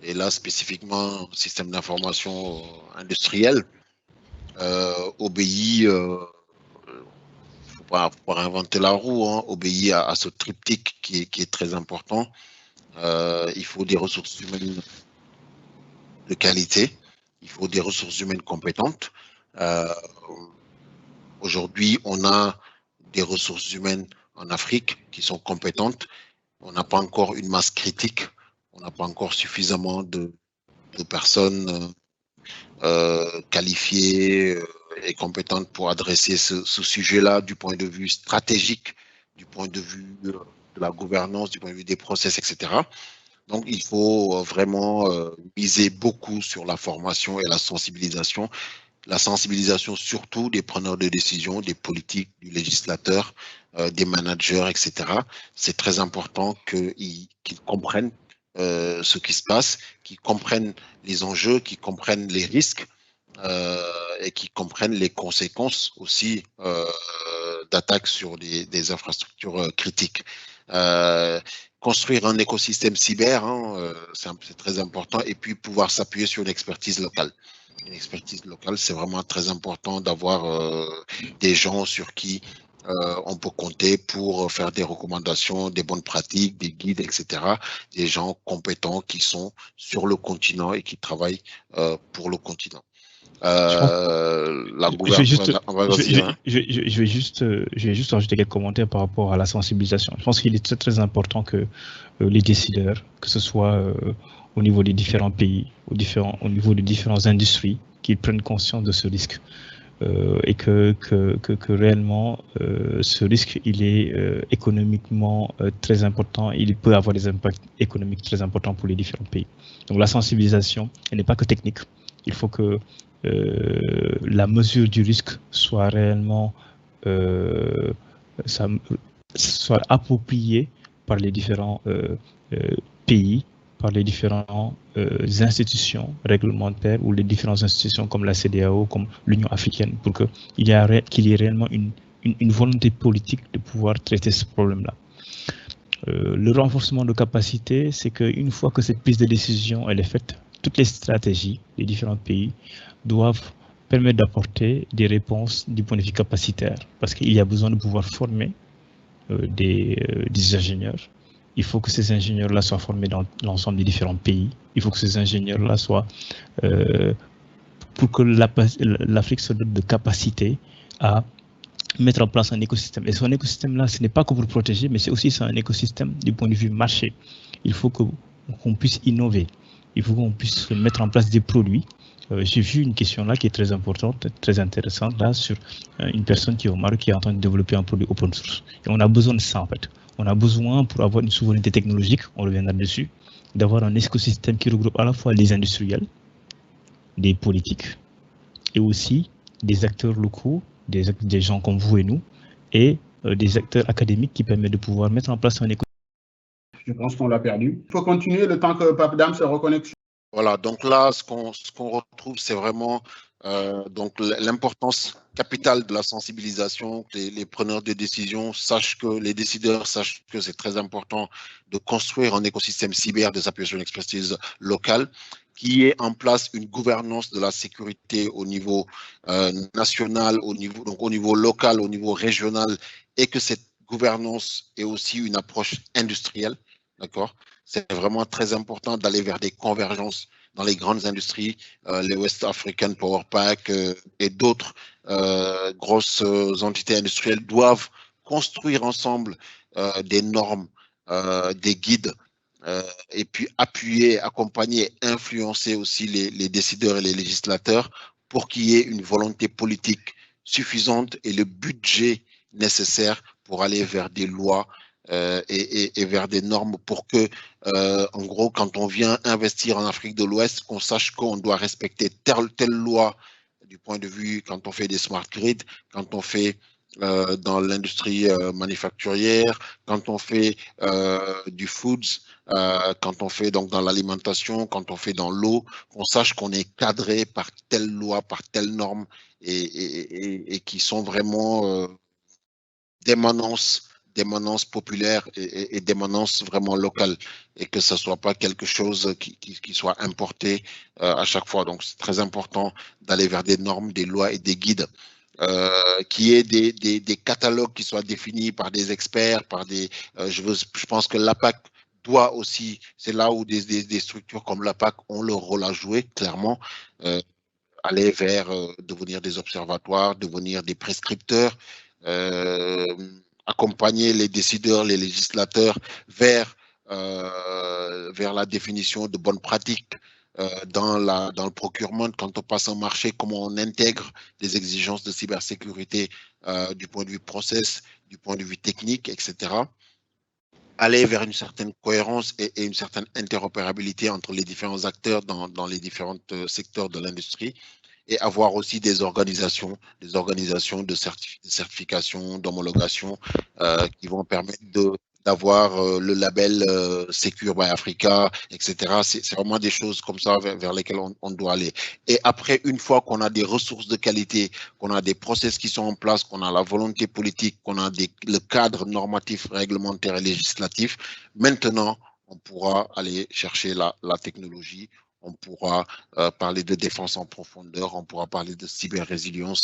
et là spécifiquement système d'information industriel, obéit, faut pas inventer la roue, hein, obéit à ce triptyque qui est très important. Il faut des ressources humaines de qualité, il faut des ressources humaines compétentes. Aujourd'hui, on a des ressources humaines en Afrique qui sont compétentes. On n'a pas encore une masse critique. On n'a pas encore suffisamment de personnes qualifiées et compétentes pour adresser ce sujet-là du point de vue stratégique, du point de vue de la gouvernance, du point de vue des process, etc. Donc, il faut vraiment miser beaucoup sur la formation et la sensibilisation surtout des preneurs de décision, des politiques, du législateur, des managers, etc. C'est très important qu'ils comprennent ce qui se passe, qu'ils comprennent les enjeux, qu'ils comprennent les risques et qu'ils comprennent les conséquences aussi d'attaques sur des infrastructures critiques. construire un écosystème cyber, hein, c'est très important, et puis pouvoir s'appuyer sur une expertise locale. Une expertise locale, c'est vraiment très important d'avoir des gens sur qui on peut compter pour faire des recommandations, des bonnes pratiques, des guides, etc. Des gens compétents qui sont sur le continent et qui travaillent pour le continent. La gouvernance. Je vais juste rajouter quelques commentaires par rapport à la sensibilisation. Je pense qu'il est très, très important que les décideurs, que ce soit au niveau des différents pays, au niveau des différentes industries, qu'ils prennent conscience de ce risque. Et que réellement ce risque il est économiquement très important, il peut avoir des impacts économiques très importants pour les différents pays. Donc la sensibilisation, elle n'est pas que technique. Il faut que la mesure du risque soit réellement soit appropriée par les différents pays, par les différentes institutions réglementaires ou les différentes institutions comme la CEDEAO, comme l'Union africaine, pour qu'il y ait réellement une volonté politique de pouvoir traiter ce problème-là. Le renforcement de capacité, c'est qu'une fois que cette prise de décision elle est faite, toutes les stratégies des différents pays doivent permettre d'apporter des réponses du point de vue capacitaire, parce qu'il y a besoin de pouvoir former des ingénieurs. Il faut que ces ingénieurs-là soient formés dans l'ensemble des différents pays. Il faut que ces ingénieurs-là soient... pour que l'Afrique se dote de capacité à mettre en place un écosystème. Et son écosystème-là, ce n'est pas que pour protéger, mais c'est aussi un écosystème du point de vue marché. Il faut qu'on puisse innover. Il faut qu'on puisse mettre en place des produits. J'ai vu une question là qui est très importante, très intéressante, là, sur une personne qui est au Maroc qui est en train de développer un produit open source. Et on a besoin de ça, en fait. On a besoin, pour avoir une souveraineté technologique, on reviendra dessus, d'avoir un écosystème qui regroupe à la fois les industriels, des politiques, et aussi des acteurs locaux, des gens comme vous et nous, et des acteurs académiques qui permettent de pouvoir mettre en place un écosystème. Je pense qu'on l'a perdu. Il faut continuer le temps que Pape Dame se reconnecte. Voilà, donc là, ce qu'on retrouve, c'est vraiment donc l'importance capitale de la sensibilisation, que les preneurs de décision sachent que les décideurs sachent que c'est très important de construire un écosystème cyber de s'appuyer sur une expertise locale, qui ait en place une gouvernance de la sécurité au niveau national, au niveau local, au niveau régional, et que cette gouvernance ait aussi une approche industrielle, d'accord ? C'est vraiment très important d'aller vers des convergences dans les grandes industries, les West African Power Pack et d'autres grosses entités industrielles doivent construire ensemble des normes, des guides, et puis appuyer, accompagner, influencer aussi les décideurs et les législateurs pour qu'il y ait une volonté politique suffisante et le budget nécessaire pour aller vers des lois et vers des normes pour que, en gros, quand on vient investir en Afrique de l'Ouest, qu'on sache qu'on doit respecter telle loi du point de vue, quand on fait des smart grids, quand on fait dans l'industrie manufacturière, quand on fait du foods, quand on fait donc dans l'alimentation, quand on fait dans l'eau, qu'on sache qu'on est cadré par telle loi, par telle norme et qui sont vraiment d'émanence populaire et d'émanence vraiment locale, et que ce ne soit pas quelque chose qui soit importé à chaque fois. Donc, c'est très important d'aller vers des normes, des lois et des guides, qui aient des catalogues qui soient définis par des experts, par des... je pense que l'APAC doit aussi, c'est là où des structures comme l'APAC ont leur rôle à jouer, clairement, aller vers devenir des observatoires, devenir des prescripteurs, accompagner les décideurs, les législateurs vers la définition de bonnes pratiques dans le procurement. Quand on passe un marché, comment on intègre des exigences de cybersécurité du point de vue process, du point de vue technique, etc. Aller vers une certaine cohérence et une certaine interopérabilité entre les différents acteurs dans les différents secteurs de l'industrie, et avoir aussi des organisations de certification, d'homologation qui vont permettre d'avoir le label Secure by Africa, etc. C'est vraiment des choses comme ça vers lesquelles on doit aller. Et après, une fois qu'on a des ressources de qualité, qu'on a des process qui sont en place, qu'on a la volonté politique, qu'on a le cadre normatif, réglementaire et législatif, maintenant, on pourra aller chercher la technologie. On pourra parler de défense en profondeur, on pourra parler de cyber-résilience,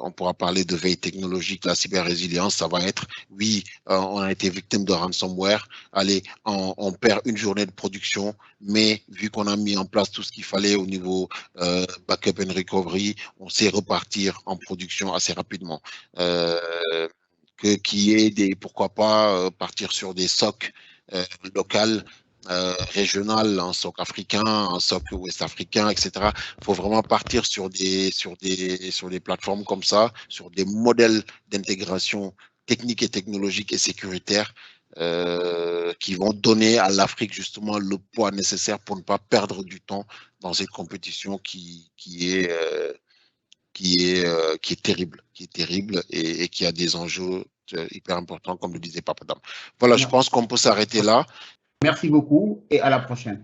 on pourra parler de veille technologique. La cyber-résilience, ça va être, oui, on a été victime de ransomware, allez, on perd une journée de production, mais vu qu'on a mis en place tout ce qu'il fallait au niveau backup and recovery, on sait repartir en production assez rapidement. Qui est pourquoi pas partir sur des SOC locales, régional, un SOC africain, un SOC ouest africain, etc. Il faut vraiment partir sur des plateformes comme ça, sur des modèles d'intégration technique et technologique et sécuritaire qui vont donner à l'Afrique justement le poids nécessaire pour ne pas perdre du temps dans cette compétition qui est terrible, et qui a des enjeux hyper importants, comme le disait Papadam. Voilà, je pense qu'on peut s'arrêter là. Merci beaucoup et à la prochaine.